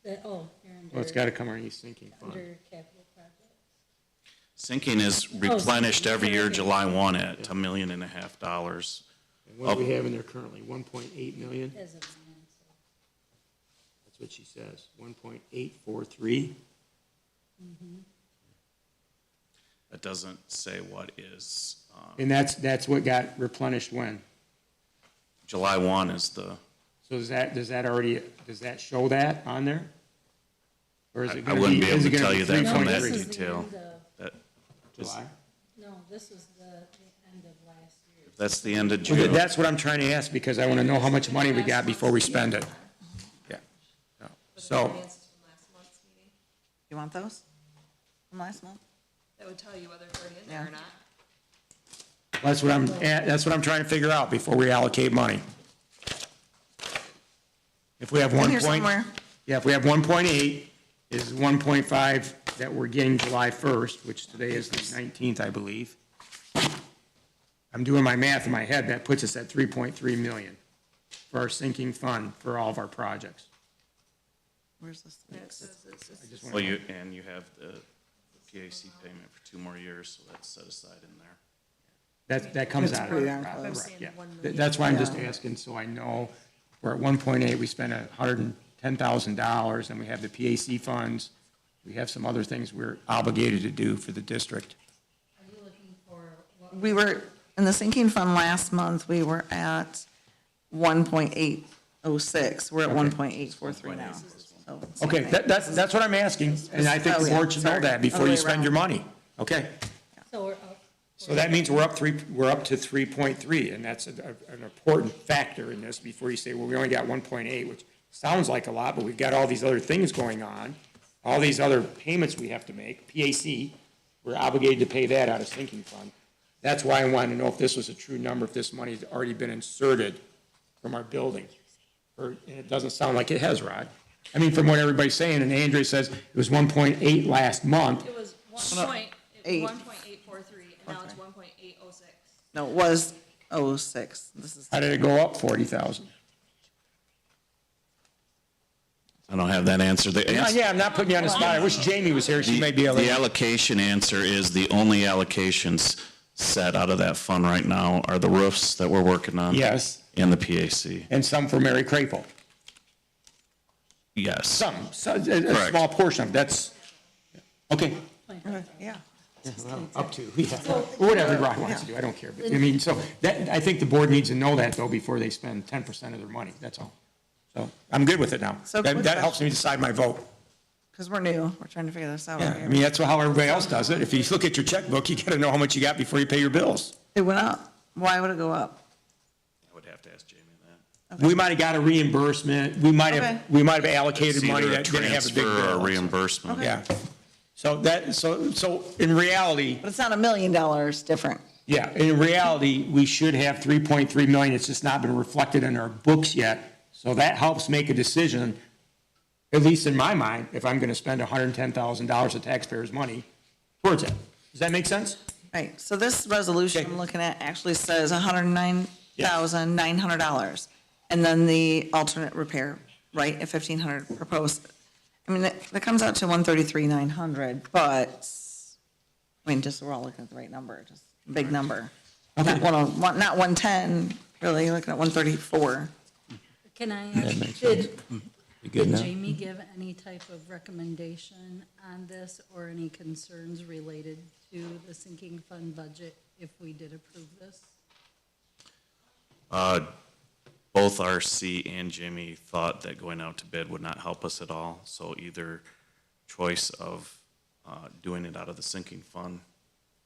together. You're under. Well, it's got to come underneath sinking fund. Under capital projects. Sinking is replenished every year, July 1 at $1.5 million. And what do we have in there currently? 1.8 million? As of That's what she says, 1.843. That doesn't say what is, And that's what got replenished when? July 1 is the, So does that show that on there? Or is it I gonna be? wouldn't be able is it to gonna tell be you that from that 3.3? detail. That- July? No, this was the end of last year. That's the end of Well, June. that's what I'm trying to ask, because I want to know how much money we got before we spend it. Yeah. No. So, You want those from last month? That would tell you whether it's already in Yeah. there or not. that's what I'm trying to figure out before we allocate money. If we have In 1 here point, somewhere. yeah, if we have 1.8, is 1.5 that we're getting July 1st, which today is the 19th, I believe. I'm doing my math in my head, that puts us at 3.3 million for our sinking fund for all of our projects. Where's this? I just Well, want you, and you have the PAC payment for 2 more years, so that's set aside in there. that comes It's out of pretty it. darn Right, close. right, yeah. That's why I'm just Yeah. asking, so I know we're at 1.8, we spent $110,000, and we have the PAC funds. We have some other things we're obligated to do for the district. Are you looking for what? We were, in the sinking fund last month, we were at 1.806. We're at Okay. 1.843 now. So, same Okay, thing. that's what I'm asking, and I think Oh, the yeah, board should know sorry. that before Other you way spend around. your money. Okay? So we're up. So that means we're up to 3.3, and that's an important factor in this before you say, well, we only got 1.8, which sounds like a lot, but we've got all these other things going on, all these other payments we have to make. PAC, we're obligated to pay that out of sinking fund. That's why I wanted to know if this was a true number, if this money's already been inserted from our building. And it doesn't sound like it has, Rod. I mean, from what everybody's saying, and Andre says it was 1.8 last month. It was Eight. 1.843, and now it's 1.806. No, it was 06. This is, How did it go up 40,000? I don't have that answer. The answer, Yeah, I'm not putting you on the spot. I wish Jamie was here. She may be able the to. allocation answer is the only allocations set out of that fund right now are the roofs that we're working on. Yes, And the PAC. and some for Mary Crapel. Yes. Some, a Correct. small portion of that's, okay. yeah. Up to, yeah, whatever Rod wants to do, I don't care. But, I mean, so that, I think the board needs to know that though before they spend 10% of their money, that's all. So I'm good with it now. So That quick that helps me decide my vote. Because we're new. We're trying to figure this out. Yeah, here. I mean, that's how everybody else does it. If you look at your checkbook, you gotta know how much you got before you pay your bills. It went up. Why would it go up? I would have to ask Jamie that. We might have got a reimbursement, we might Okay. have allocated It's money either a that didn't have a big transfer or a bill. reimbursement. Yeah. So in reality, But it's not $1 million different. yeah, in reality, we should have 3.3 million. It's just not been reflected in our books yet. So that helps make a decision, at least in my mind, if I'm going to spend $110,000 of taxpayers' money towards it. Does that make sense? Right, so this resolution I'm looking at actually says $109,900. And then the alternate repair, right, at $1,500 proposed. I mean, that comes out to $133,900, but, I mean, just so we're all looking at the right number, just a big number. Okay. Not 110, really, looking at 134. Can I, makes did You good now? Jamie give any type of recommendation on this or any concerns related to the sinking fund budget if we did approve this? Both RC and Jimmy thought that going out to bid would not help us at all. So either choice of doing it out of the sinking fund,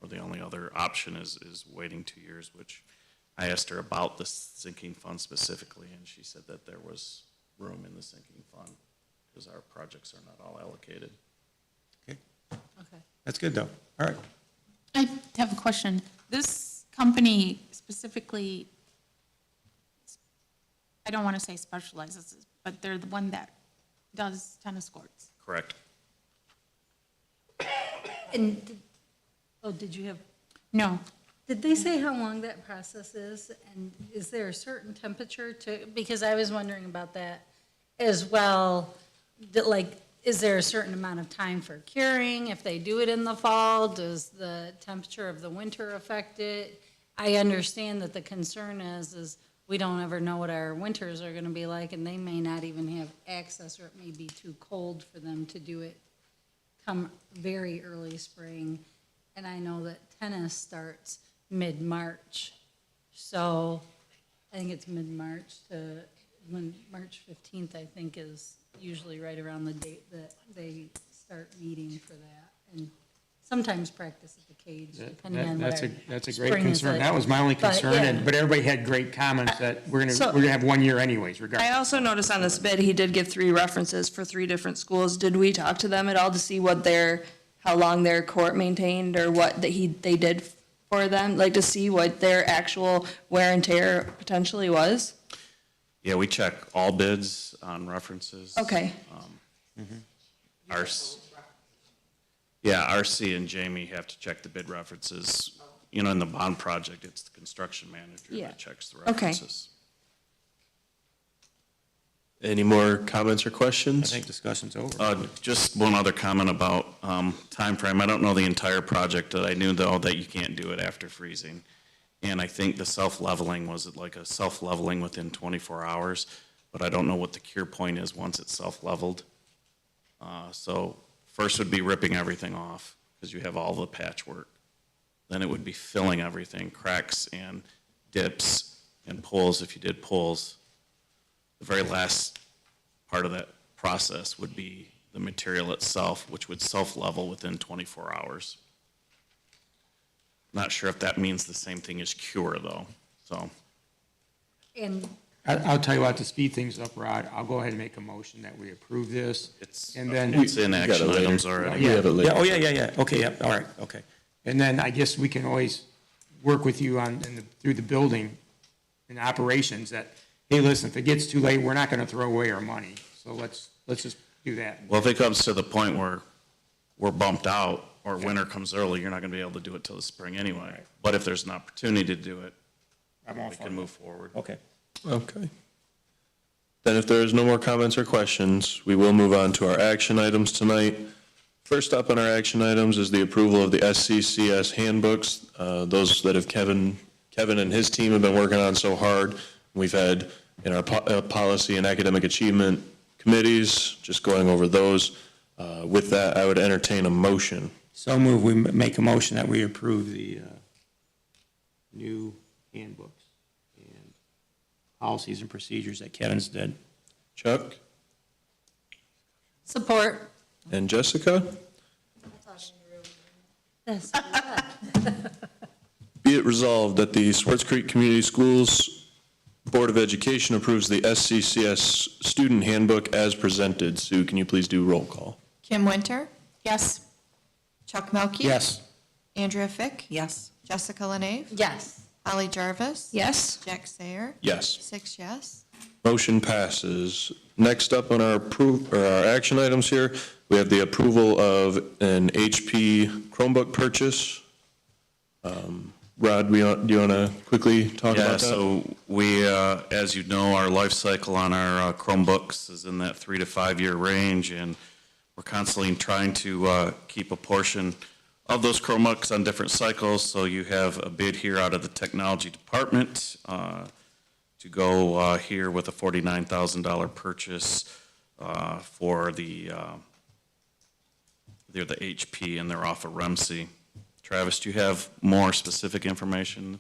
or the only other option is waiting 2 years, which I asked her about the sinking fund specifically, and she said that there was room in the sinking fund because our projects are not all allocated. Okay, Okay. that's good though. All right. I have a question. This company specifically, I don't want to say specializes, but they're the one that does tennis courts. Correct. And, did you have, No, did they say how long that process is? And is there a certain temperature to, because I was wondering about that as well. That, like, is there a certain amount of time for curing? If they do it in the fall, does the temperature of the winter affect it? I understand that the concern is we don't ever know what our winters are gonna be like, and they may not even have access, or it may be too cold for them to do it come very early spring. And I know that tennis starts mid-March, so I think it's mid-March to, when March 15th, I think, is usually right around the date that they start meeting for that. And sometimes practice at the cage, depending on what our That's a great spring is concern. like. That was my only But, concern, yeah. but everybody had great comments that we're So- gonna have 1 year anyways, I regardless. also noticed on this bid, he did give 3 references for 3 different schools. Did we talk to them at all to see what how long their court maintained, or what they did for them? Like, to see what their actual wear and tear potentially was? Yeah, we check all bids on references. Okay. RC and Jamie have to check the bid references. You know, in the bond project, it's the construction manager Yeah. that checks the Okay. references. Any more comments or I questions? think discussion's over. Just one other comment about timeframe. I don't know the entire project, but I knew though that you can't do it after freezing. And I think the self-leveling, was it like a self-leveling within 24 hours? But I don't know what the cure point is once it's self-leveled. So first would be ripping everything off, because you have all the patchwork. Then it would be filling everything, cracks and dips and pulls if you did pulls. The very last part of that process would be the material itself, which would self-level within 24 hours. Not sure if that means the same thing as cure, though, so. And I'll tell you what, to speed things up, Rod, I'll go ahead and make a motion that we approve this. And then. It's in got it action later. items already. We have it later. Yeah, oh, yeah, okay, yeah, all right, okay. And then I guess we can always work with you through the building and operations that, hey, listen, if it gets too late, we're not gonna throw away our money. So let's just do that. Well, if it comes to the point where we're bumped out, or winter comes early, you're not gonna be able to do it till the spring anyway. But if there's an opportunity to do it, I'm all we for can it. move forward. Okay. Okay. Then if there is no more comments or questions, we will move on to our action items tonight. First up on our action items is the approval of the SCCS handbooks, those that Kevin and his team have been working on so hard. We've had in our policy and academic achievement committees, just going over those. With that, I would entertain a motion. So move, we make a motion that we approve the new handbooks and policies and procedures that Kevin's did. Chuck support. and Jessica? That's Be it resolved that the Swartz Creek Community Schools Board of Education approves the SCCS student handbook as presented. Sue, can you please do roll call? Kim Winter, Yes. Chuck Melkey. Yes. Andrea Fick, Yes. Jessica Lenave, Yes. Holly Jarvis. Yes. Jack Sayer, Yes. 6 yes. Motion passes. Next up on our our action items here, we have the approval of an HP Chromebook purchase. Rod, do you want to quickly talk Yeah, about that? so we, as you know, our life cycle on our Chromebooks is in that 3 to 5 year range, and we're constantly trying to keep a portion of those Chromebooks on different cycles. So you have a bid here out of the technology department to go here with a $49,000 purchase for they're the HP, and they're off of Remsey. Travis, do you have more specific information?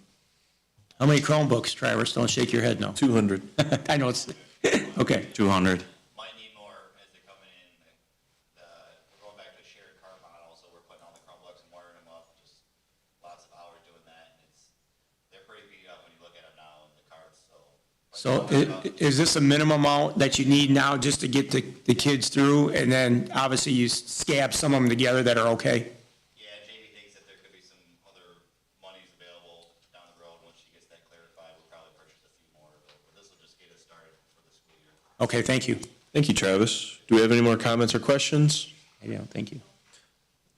How many Chromebooks, Travis? Don't shake your head, no. 200. I know it's, okay. 200. Might need more as they're coming in. We're going back to a shared car model, so we're putting all the Chromebooks and wiring them up, just lots of hours doing that. And they're pretty beat up when you look at them now in the cards, so. So is this a minimum amount that you need now just to get the kids through? And then obviously you scab some of them together that are okay? Yeah, Jamie thinks that there could be some other monies available down the road. Once she gets that clarified, we'll probably purchase a few more, but this will just get us started for the school year. Okay, thank you. Thank you, Travis. Do we have any more comments or questions? Yeah, thank you.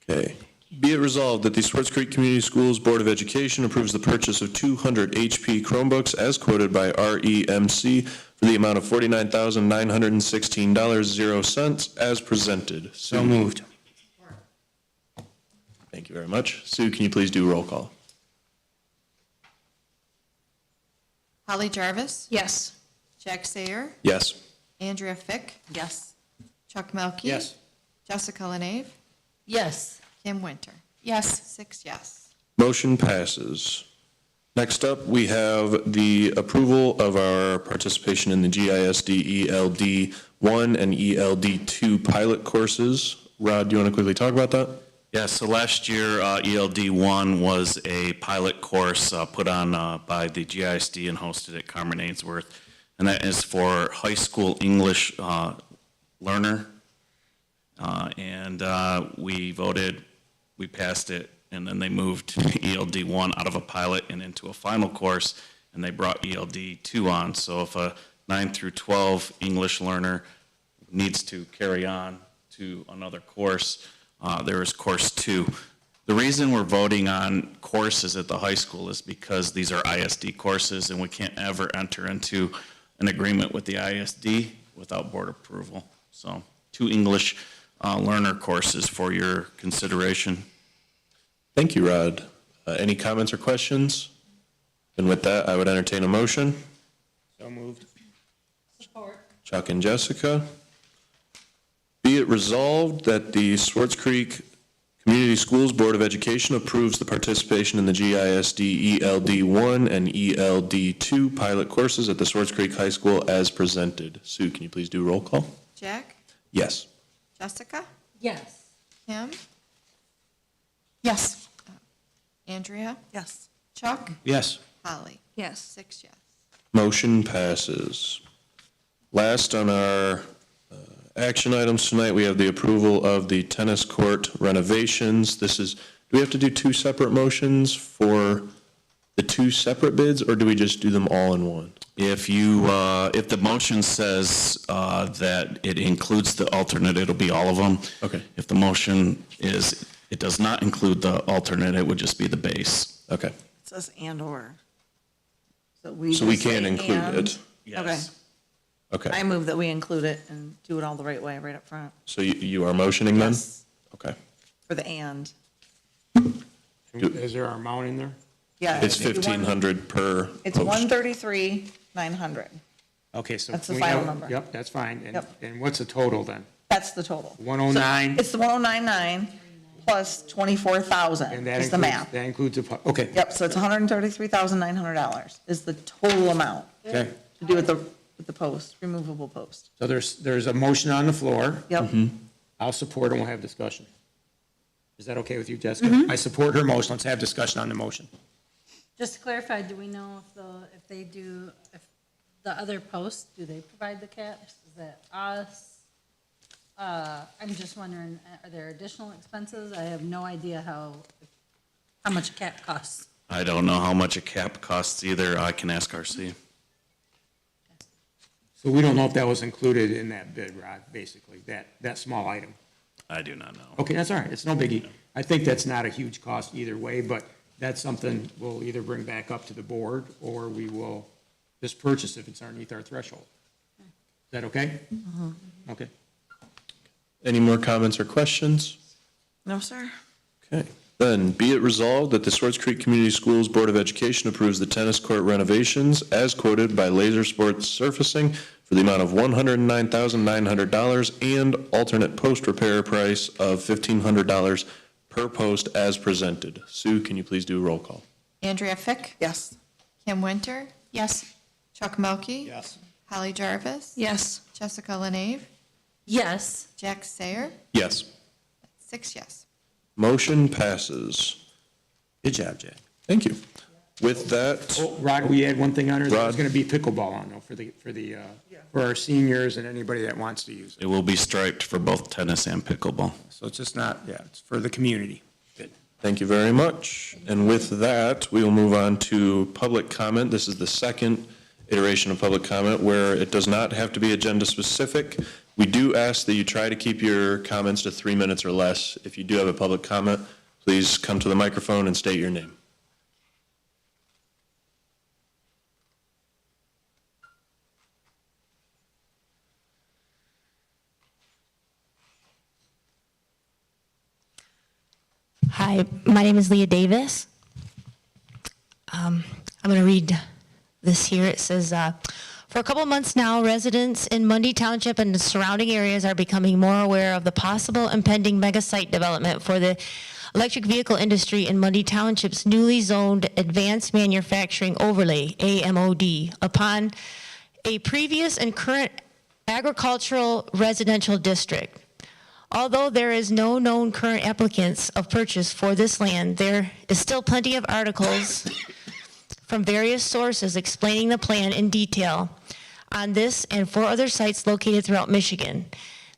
Okay. Be it resolved that the Swartz Creek Community Schools Board of Education approves the purchase of 200 HP Chromebooks as quoted by REMC for the amount of $49,916.00 as presented. So moved. Thank you very much. Sue, can you please do roll call? Holly Jarvis, Yes. Jack Sayer, Yes. Andrea Fick, Yes. Chuck Melkey. Yes. Jessica Lenave, Yes. Kim Winter. Yes. 6 yes. Motion passes. Next up, we have the approval of our participation in the GISD ELD 1 and ELD 2 pilot courses. Rod, do you want to quickly talk about that? Yeah, so last year, ELD 1 was a pilot course put on by the GISD and hosted at Carmen Ainsworth, and that is for high school English learner. And we voted, we passed it, and then they moved ELD 1 out of a pilot and into a final course, and they brought ELD 2 on. So if a 9 through 12 English learner needs to carry on to another course, there is course 2. The reason we're voting on courses at the high school is because these are ISD courses, and we can't ever enter into an agreement with the ISD without board approval. So 2 English learner courses for your consideration. Thank you, Rod. Any comments or questions? And with that, I would entertain a motion. So moved. Chuck and Jessica. Be it resolved that the Swartz Creek Community Schools Board of Education approves the participation in the GISD ELD 1 and ELD 2 pilot courses at the Swartz Creek High School as presented. Sue, can you please do roll call? Jack, Yes. Jessica, Yes. Kim, Yes. Andrea, Yes. Chuck, Yes. Holly. Yes. 6 yes. Motion passes. Last on our action items tonight, we have the approval of the tennis court renovations. This is, do we have to do 2 separate motions for the 2 separate bids, or do we just do them all in one? If you, if the motion says that it includes the alternate, it'll be all of them. Okay. If the motion is, it does not include the alternate, it would just be the base. Okay. It says and/or. So we just can say include and. it. Yes. Okay. I move that we include it and do it all the right way, right up front. So you are motioning then? Yes. Okay. For the and. Is there our amount in there? Yeah. It's if you want- 1,500 per It's post. 133,900. Okay, so. That's the we final have- number. Yep, that's fine. And- Yep. And what's the total then? That's the total. 109? It's the 109,900 plus 24,000 And that is the includes, math. that includes, okay. Yep, so it's $133,900 is the total amount Okay, to do with the post, removable post. so there's a motion on the floor. Yep. I'll support and we'll have discussion. Is that okay with you, Jessica? I support her motion. Let's have discussion on the motion. Just to clarify, do we know if they do, if the other posts, do they provide the caps? Is that us? I'm just wondering, are there additional expenses? I have no idea how much a cap costs. I don't know how much a cap costs either. I can ask RC. So we don't know if that was included in that bid, Rod, basically, that small item. I do not know. Okay, that's all right. It's no biggie. I think that's not a huge cost either way, but that's something we'll either bring back up to the board or we will just purchase if it's underneath our threshold. Is that okay? Okay. Any more comments or questions? No, sir. Okay. Then, be it resolved that the Swartz Creek Community Schools Board of Education approves the tennis court renovations as quoted by Laser Sports Surfacing for the amount of $109,900 and alternate post repair price of $1,500 per post as presented. Sue, can you please do a roll call? Andrea Fick, Yes. Kim Winter, Yes. Chuck Melkey. Yes. Holly Jarvis. Yes. Jessica Lenave, Yes. Jack Sayer. Yes. 6 yes. Motion passes. Good job, Jack. Thank you. With that, Oh, Rod, we add one thing on there. There's Rod? going to be pickleball on though for our seniors and anybody that wants to use it. It will be striped for both tennis and pickleball. So it's just not, it's for the community. Good. thank you very much. And with that, we will move on to public comment. This is the second iteration of public comment where it does not have to be agenda specific. We do ask that you try to keep your comments to 3 minutes or less. If you do have a public comment, please come to the microphone and state your name. Hi, my name is Leah Davis. I'm going to read this here. It says, for a couple of months now, residents in Mundy Township and the surrounding areas are becoming more aware of the possible impending mega site development for the electric vehicle industry in Mundy Township's newly zoned Advanced Manufacturing Overlay, AMOD, upon a previous and current agricultural residential district. Although there is no known current applicants of purchase for this land, there is still plenty of articles from various sources explaining the plan in detail on this and 4 other sites located throughout Michigan.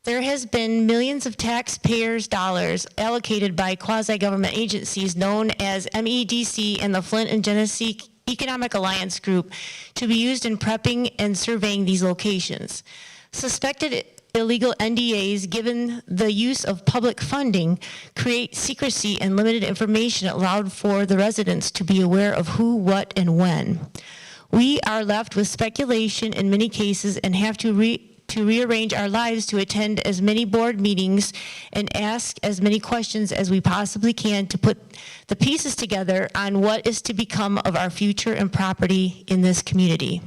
There has been millions of taxpayers' dollars allocated by quasi-government agencies known as MEDC and the Flint and Genesee Economic Alliance Group to be used in prepping and surveying these locations. Suspected illegal NDAs, given the use of public funding, create secrecy and limited information allowed for the residents to be aware of who, what, and when. We are left with speculation in many cases and have to rearrange our lives to attend as many board meetings and ask as many questions as we possibly can to put the pieces together on what is to become of our future and property in this community.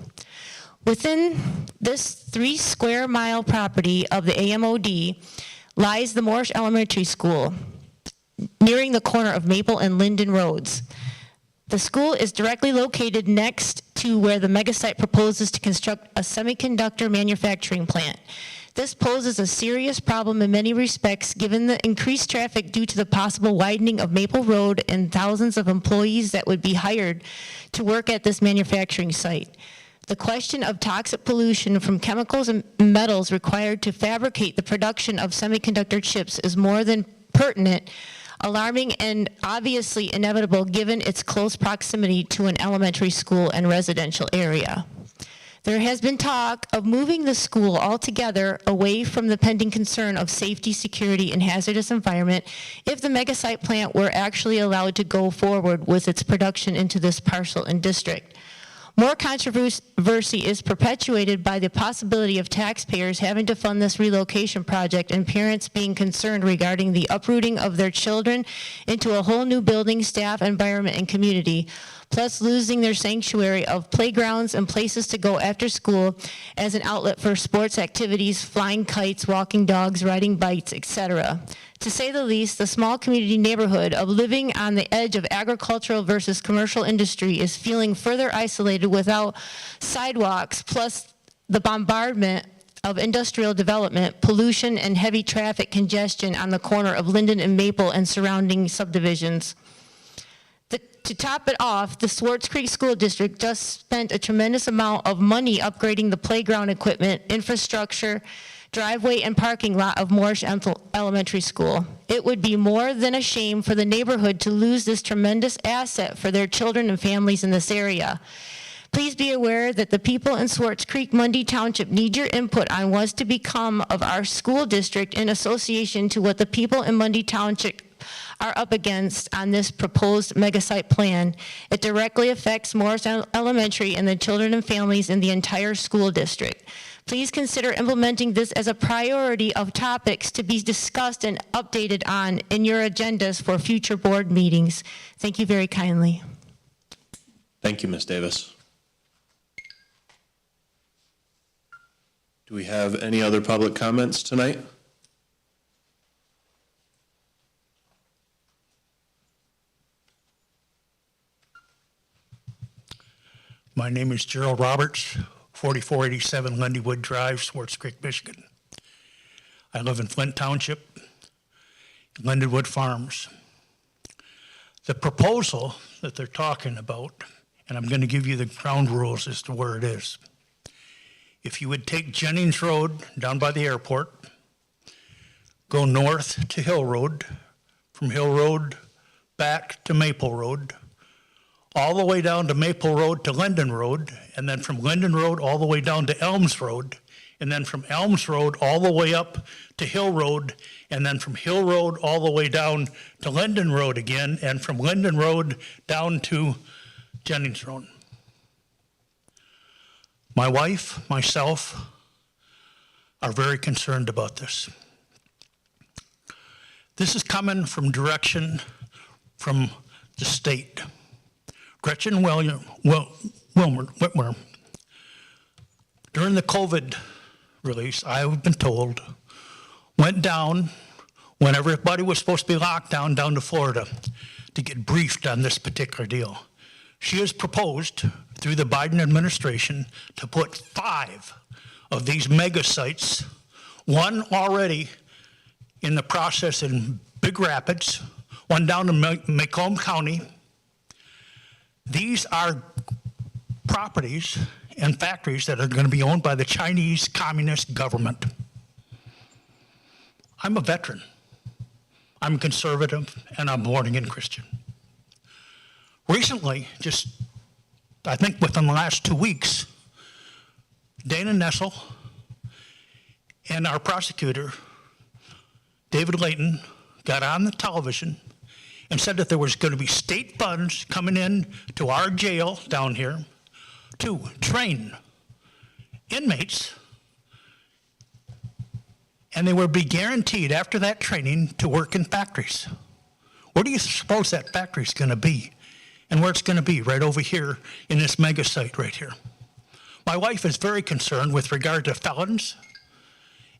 Within this 3 square mile property of the AMOD lies the Morse Elementary School, nearing the corner of Maple and Linden Roads. The school is directly located next to where the megasite proposes to construct a semiconductor manufacturing plant. This poses a serious problem in many respects, given the increased traffic due to the possible widening of Maple Road and thousands of employees that would be hired to work at this manufacturing site. The question of toxic pollution from chemicals and metals required to fabricate the production of semiconductor chips is more than pertinent, alarming, and obviously inevitable given its close proximity to an elementary school and residential area. There has been talk of moving the school altogether away from the pending concern of safety, security, and hazardous environment if the megasite plant were actually allowed to go forward with its production into this parcel and district. More controversy is perpetuated by the possibility of taxpayers having to fund this relocation project and parents being concerned regarding the uprooting of their children into a whole new building, staff, environment, and community, plus losing their sanctuary of playgrounds and places to go after school as an outlet for sports activities, flying kites, walking dogs, riding bikes, etc. To say the least, the small community neighborhood of living on the edge of agricultural versus commercial industry is feeling further isolated without sidewalks, plus the bombardment of industrial development, pollution, and heavy traffic congestion on the corner of Linden and Maple and surrounding subdivisions. To top it off, the Swartz Creek School District just spent a tremendous amount of money upgrading the playground equipment, infrastructure, driveway, and parking lot of Morse Elementary School. It would be more than a shame for the neighborhood to lose this tremendous asset for their children and families in this area. Please be aware that the people in Swartz Creek, Mundy Township need your input on what's to become of our school district in association to what the people in Mundy Township are up against on this proposed megasite plan. It directly affects Morris Elementary and the children and families in the entire school district. Please consider implementing this as a priority of topics to be discussed and updated on in your agendas for future board meetings. Thank you very kindly. Thank you, Ms. Davis. Do we have any other public comments tonight? My name is Gerald Roberts, 4487 Lundywood Drive, Swartz Creek, Michigan. I live in Flint Township, Lundywood Farms. The proposal that they're talking about, and I'm going to give you the ground rules as to where it is. If you would take Jennings Road down by the airport, go north to Hill Road, from Hill Road back to Maple Road, all the way down to Maple Road to Linden Road, and then from Linden Road all the way down to Elms Road, and then from Elms Road all the way up to Hill Road, and then from Hill Road all the way down to Linden Road again, and from Linden Road down to Jennings Road. My wife, myself, are very concerned about this. This is coming from direction from the state. Gretchen Whitmer. During the COVID release, I've been told, went down when everybody was supposed to be locked down to Florida to get briefed on this particular deal. She has proposed through the Biden administration to put 5 of these mega sites, one already in the process in Big Rapids, one down in Macomb County. These are properties and factories that are going to be owned by the Chinese Communist government. I'm a veteran. I'm conservative, and I'm born-again Christian. Recently, just I think within the last 2 weeks, Dana Nessel and our prosecutor, David Layton, got on the television and said that there was going to be state funds coming in to our jail down here to train inmates, and they would be guaranteed after that training to work in factories. Where do you suppose that factory is going to be? And where it's going to be? Right over here in this mega site right here. My wife is very concerned with regard to felons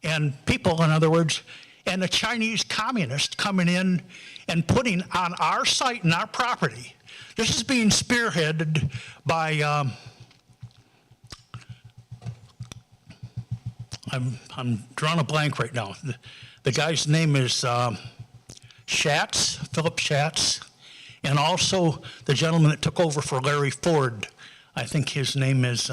and people, in other words, and the Chinese communists coming in and putting on our site and our property. This is being spearheaded by, I'm drawing a blank right now. The guy's name is Schatz, Philip Schatz, and also the gentleman that took over for Larry Ford. I think his name is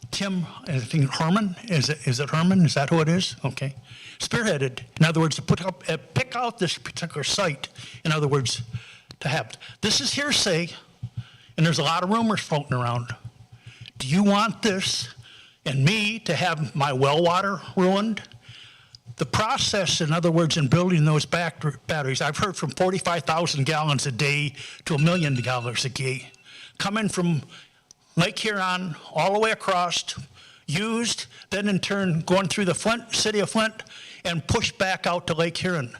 Tim, I think Herman. Is it Herman? Is that who it is? Okay. Spearheaded. In other words, to pick out this particular site. In other words, to have. This is hearsay, and there's a lot of rumors floating around. Do you want this and me to have my well water ruined? The process, in other words, in building those batteries, I've heard from 45,000 gallons a day to 1 million gallons a day, coming from Lake Huron all the way across, used, then in turn going through the city of Flint and pushed back out to Lake Huron.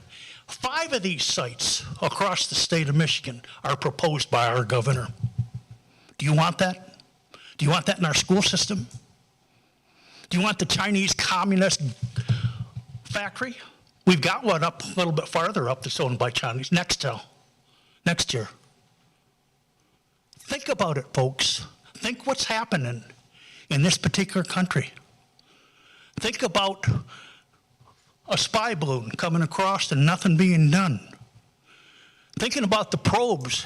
5 of these sites across the state of Michigan are proposed by our governor. Do you want that? Do you want that in our school system? Do you want the Chinese Communist factory? We've got one up a little bit farther up that's owned by Chinese, next year. Think about it, folks. Think what's happening in this particular country. Think about a spy balloon coming across and nothing being done. Thinking about the probes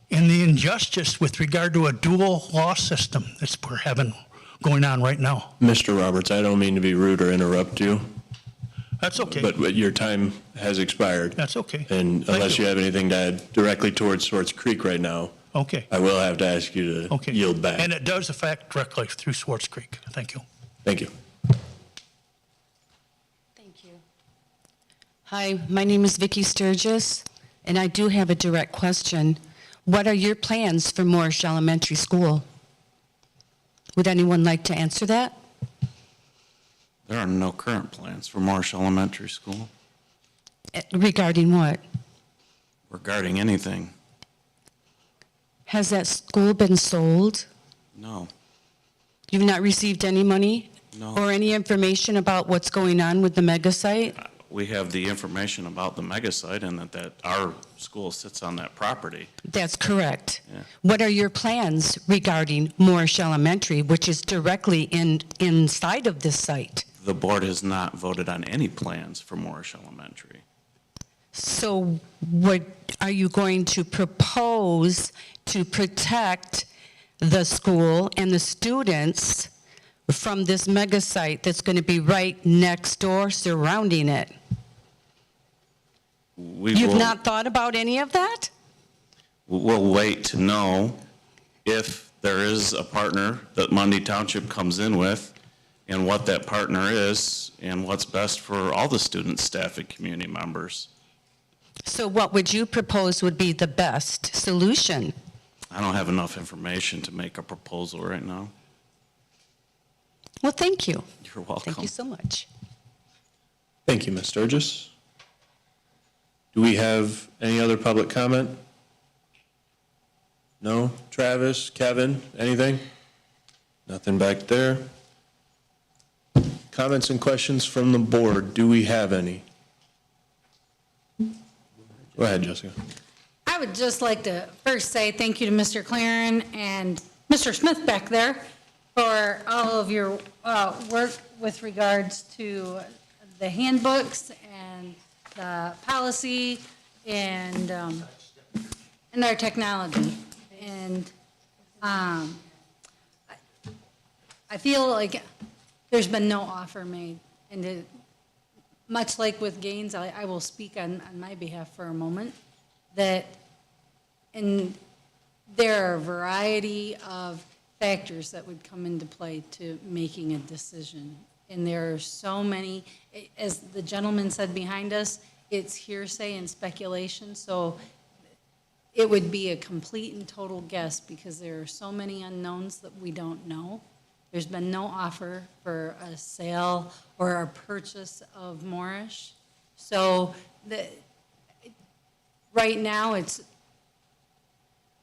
and the injustice with regard to a dual law system that's we're having going on right now. Mr. Roberts, I don't mean to be rude or interrupt you. That's okay. But your time has expired. That's okay. And unless you have anything to add directly towards Swartz Creek right now, okay, I will have to ask you to yield back. And it does affect directly through Swartz Creek. Thank you. Thank you. Thank you. Hi, my name is Vicki Sturgis, and I do have a direct question. What are your plans for Morris Elementary School? Would anyone like to answer that? There are no current plans for Marsh Elementary School. Regarding what? Regarding anything, Has that school been sold? no, You've not received any money? No. Or any information about what's going on with the mega site? we have the information about the mega site and that our school sits on that property. That's correct. Yeah. What are your plans regarding Morris Elementary, which is directly inside of this site? The board has not voted on any plans for Morris Elementary. So what are you going to propose to protect the school and the students from this mega site that's going to be right next door surrounding it? You've not thought about any of that? We'll wait to know if there is a partner that Mundy Township comes in with and what that partner is and what's best for all the students, staff, and community members. So what would you propose would be the best solution? I don't have enough information to make a proposal right now. Well, thank you. You're welcome. Thank you so much. Thank you, Ms. Sturgis. Do we have any other public comment? No? Travis, Kevin, anything? Nothing back there. Comments and questions from the board. Do we have any? Go ahead, Jessica. I would just like to first say thank you to Mr. Claren and Mr. Smith back there for all of your work with regards to the handbooks and the policy and our technology. And I feel like there's been no offer made. And much like with Gaines, I will speak on my behalf for a moment, and there are a variety of factors that would come into play to making a decision. And there are so many, as the gentleman said behind us, it's hearsay and speculation, so it would be a complete and total guess because there are so many unknowns that we don't know. There's been no offer for a sale or a purchase of Moorish. So right now,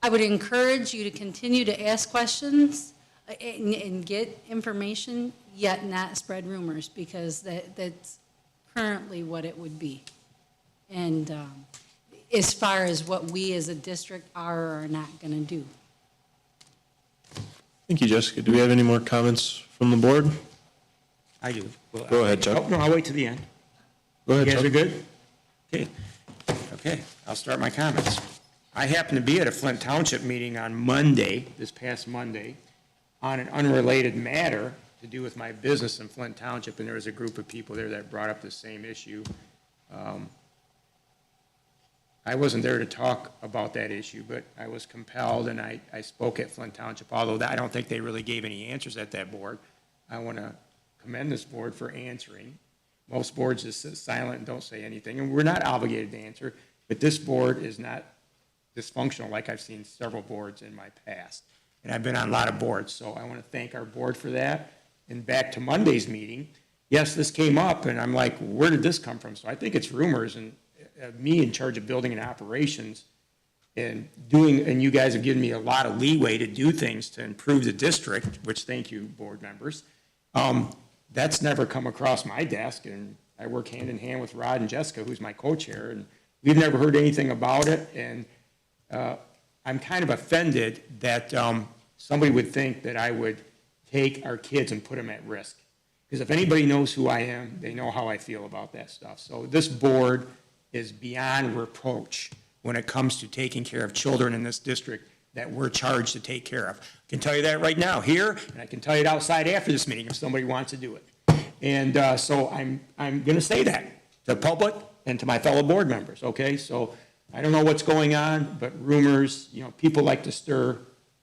I would encourage you to continue to ask questions and get information, yet not spread rumors, because that's currently what it would be. And as far as what we as a district are or are not going to do. Thank you, Jessica. Do we have any more comments from the board? I do. Well, Go ahead, Chuck. Oh, no, I'll wait to the end. Go ahead, You guys Chuck. are good? Okay. Okay, I'll start my comments. I happened to be at a Flint Township meeting on Monday, this past Monday, on an unrelated matter to do with my business in Flint Township, and there was a group of people there that brought up the same issue. I wasn't there to talk about that issue, but I was compelled, and I spoke at Flint Township, although I don't think they really gave any answers at that board. I want to commend this board for answering. Most boards just sit silent and don't say anything, and we're not obligated to answer, but this board is not dysfunctional like I've seen several boards in my past. And I've been on a lot of boards, so I want to thank our board for that. And back to Monday's meeting, yes, this came up, and I'm like, where did this come from? So I think it's rumors, and me in charge of building and operations and you guys have given me a lot of leeway to do things to improve the district, which thank you, board members. That's never come across my desk, and I work hand in hand with Rod and Jessica, who's my co-chair, and we've never heard anything about it, and I'm kind of offended that somebody would think that I would take our kids and put them at risk. Because if anybody knows who I am, they know how I feel about that stuff. So this board is beyond reproach when it comes to taking care of children in this district that we're charged to take care of. I can tell you that right now here, and I can tell you it outside after this meeting if somebody wants to do it. And so I'm going to say that to the public and to my fellow board members, okay? So I don't know what's going on, but rumors, people like to stir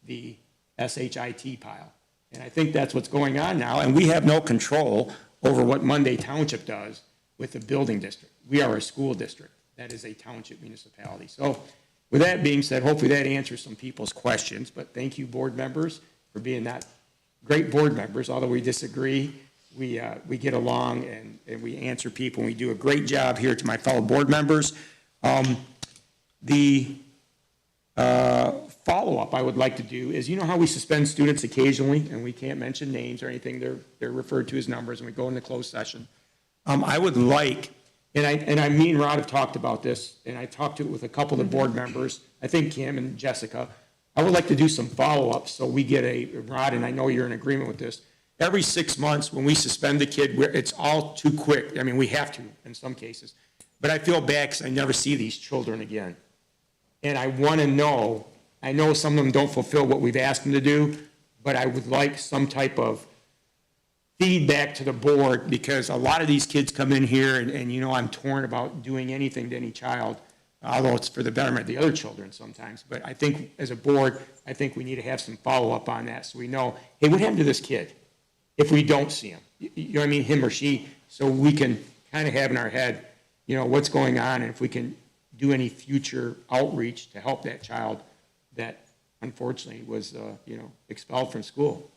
the SHIT pile. And I think that's what's going on now, and we have no control over what Monday Township does with the building district. We are a school district. That is a township municipality. So with that being said, hopefully that answers some people's questions, but thank you, board members, for being that great board members. Although we disagree, we get along and we answer people, and we do a great job here to my fellow board members. The follow-up I would like to do is, how we suspend students occasionally, and we can't mention names or anything, they're referred to as numbers, and we go into closed session. I would like, and me and Rod have talked about this, and I talked to it with a couple of the board members, I think Kim and Jessica. I would like to do some follow-ups so we get Rod, and I know you're in agreement with this, every 6 months when we suspend the kid, it's all too quick. I mean, we have to in some cases. But I feel bad because I never see these children again. And I want to know, I know some of them don't fulfill what we've asked them to do, but I would like some type of feedback to the board, because a lot of these kids come in here and I'm torn about doing anything to any child, although it's for the betterment of the other children sometimes. But I think as a board, I think we need to have some follow-up on that so we know, hey, what happened to this kid if we don't see him? You know what I mean, him or she, so we can kind of have in our head, what's going on, and if we can do any future outreach to help that child that unfortunately was, expelled from school,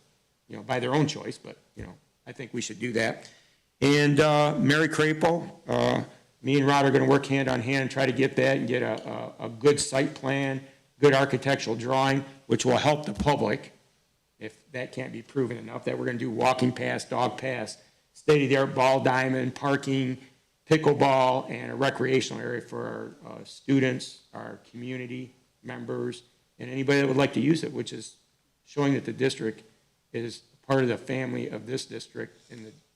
by their own choice, but, I think we should do that. And Mary Crapo, me and Rod are going to work hand on hand and try to get that and get a good site plan, good architectural drawing, which will help the public, if that can't be proven enough, that we're going to do walking paths, dog paths, state-of-the-art ball diamond, parking, pickleball, and a recreational area for our students, our community members, and anybody that would like to use it, which is showing that the district is part of the family of this district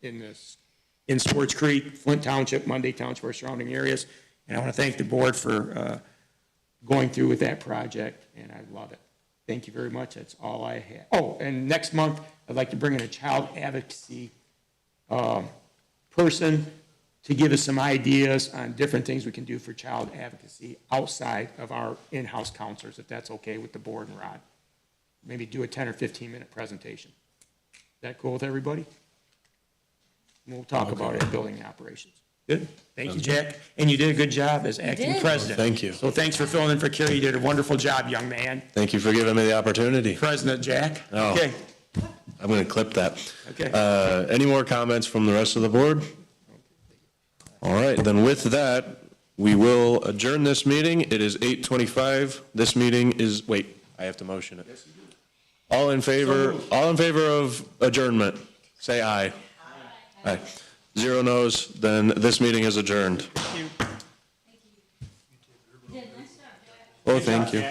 in Swartz Creek, Flint Township, Monday Township, our surrounding areas. And I want to thank the board for going through with that project, and I love it. Thank you very much. That's all I have. Oh, and next month, I'd like to bring in a child advocacy person to give us some ideas on different things we can do for child advocacy outside of our in-house counselors, if that's okay with the board and Rod. Maybe do a 10 or 15-minute presentation. Is that cool with everybody? And we'll talk about it in building and operations. Good. Thank you, Jack. And you did a good job as acting president. Thank you. So thanks for filling in for Kerry. You did a wonderful job, young man. Thank you for giving me the opportunity. President Jack. Oh. Okay. I'm going to clip that. Okay. Any more comments from the rest of the board? All right, then with that, we will adjourn this meeting. It is 8:25. This meeting is, wait, I have to motion it. All in favor of adjournment, say aye. Aye. 0 no's, then this meeting is adjourned. Thank you. Oh, thank you.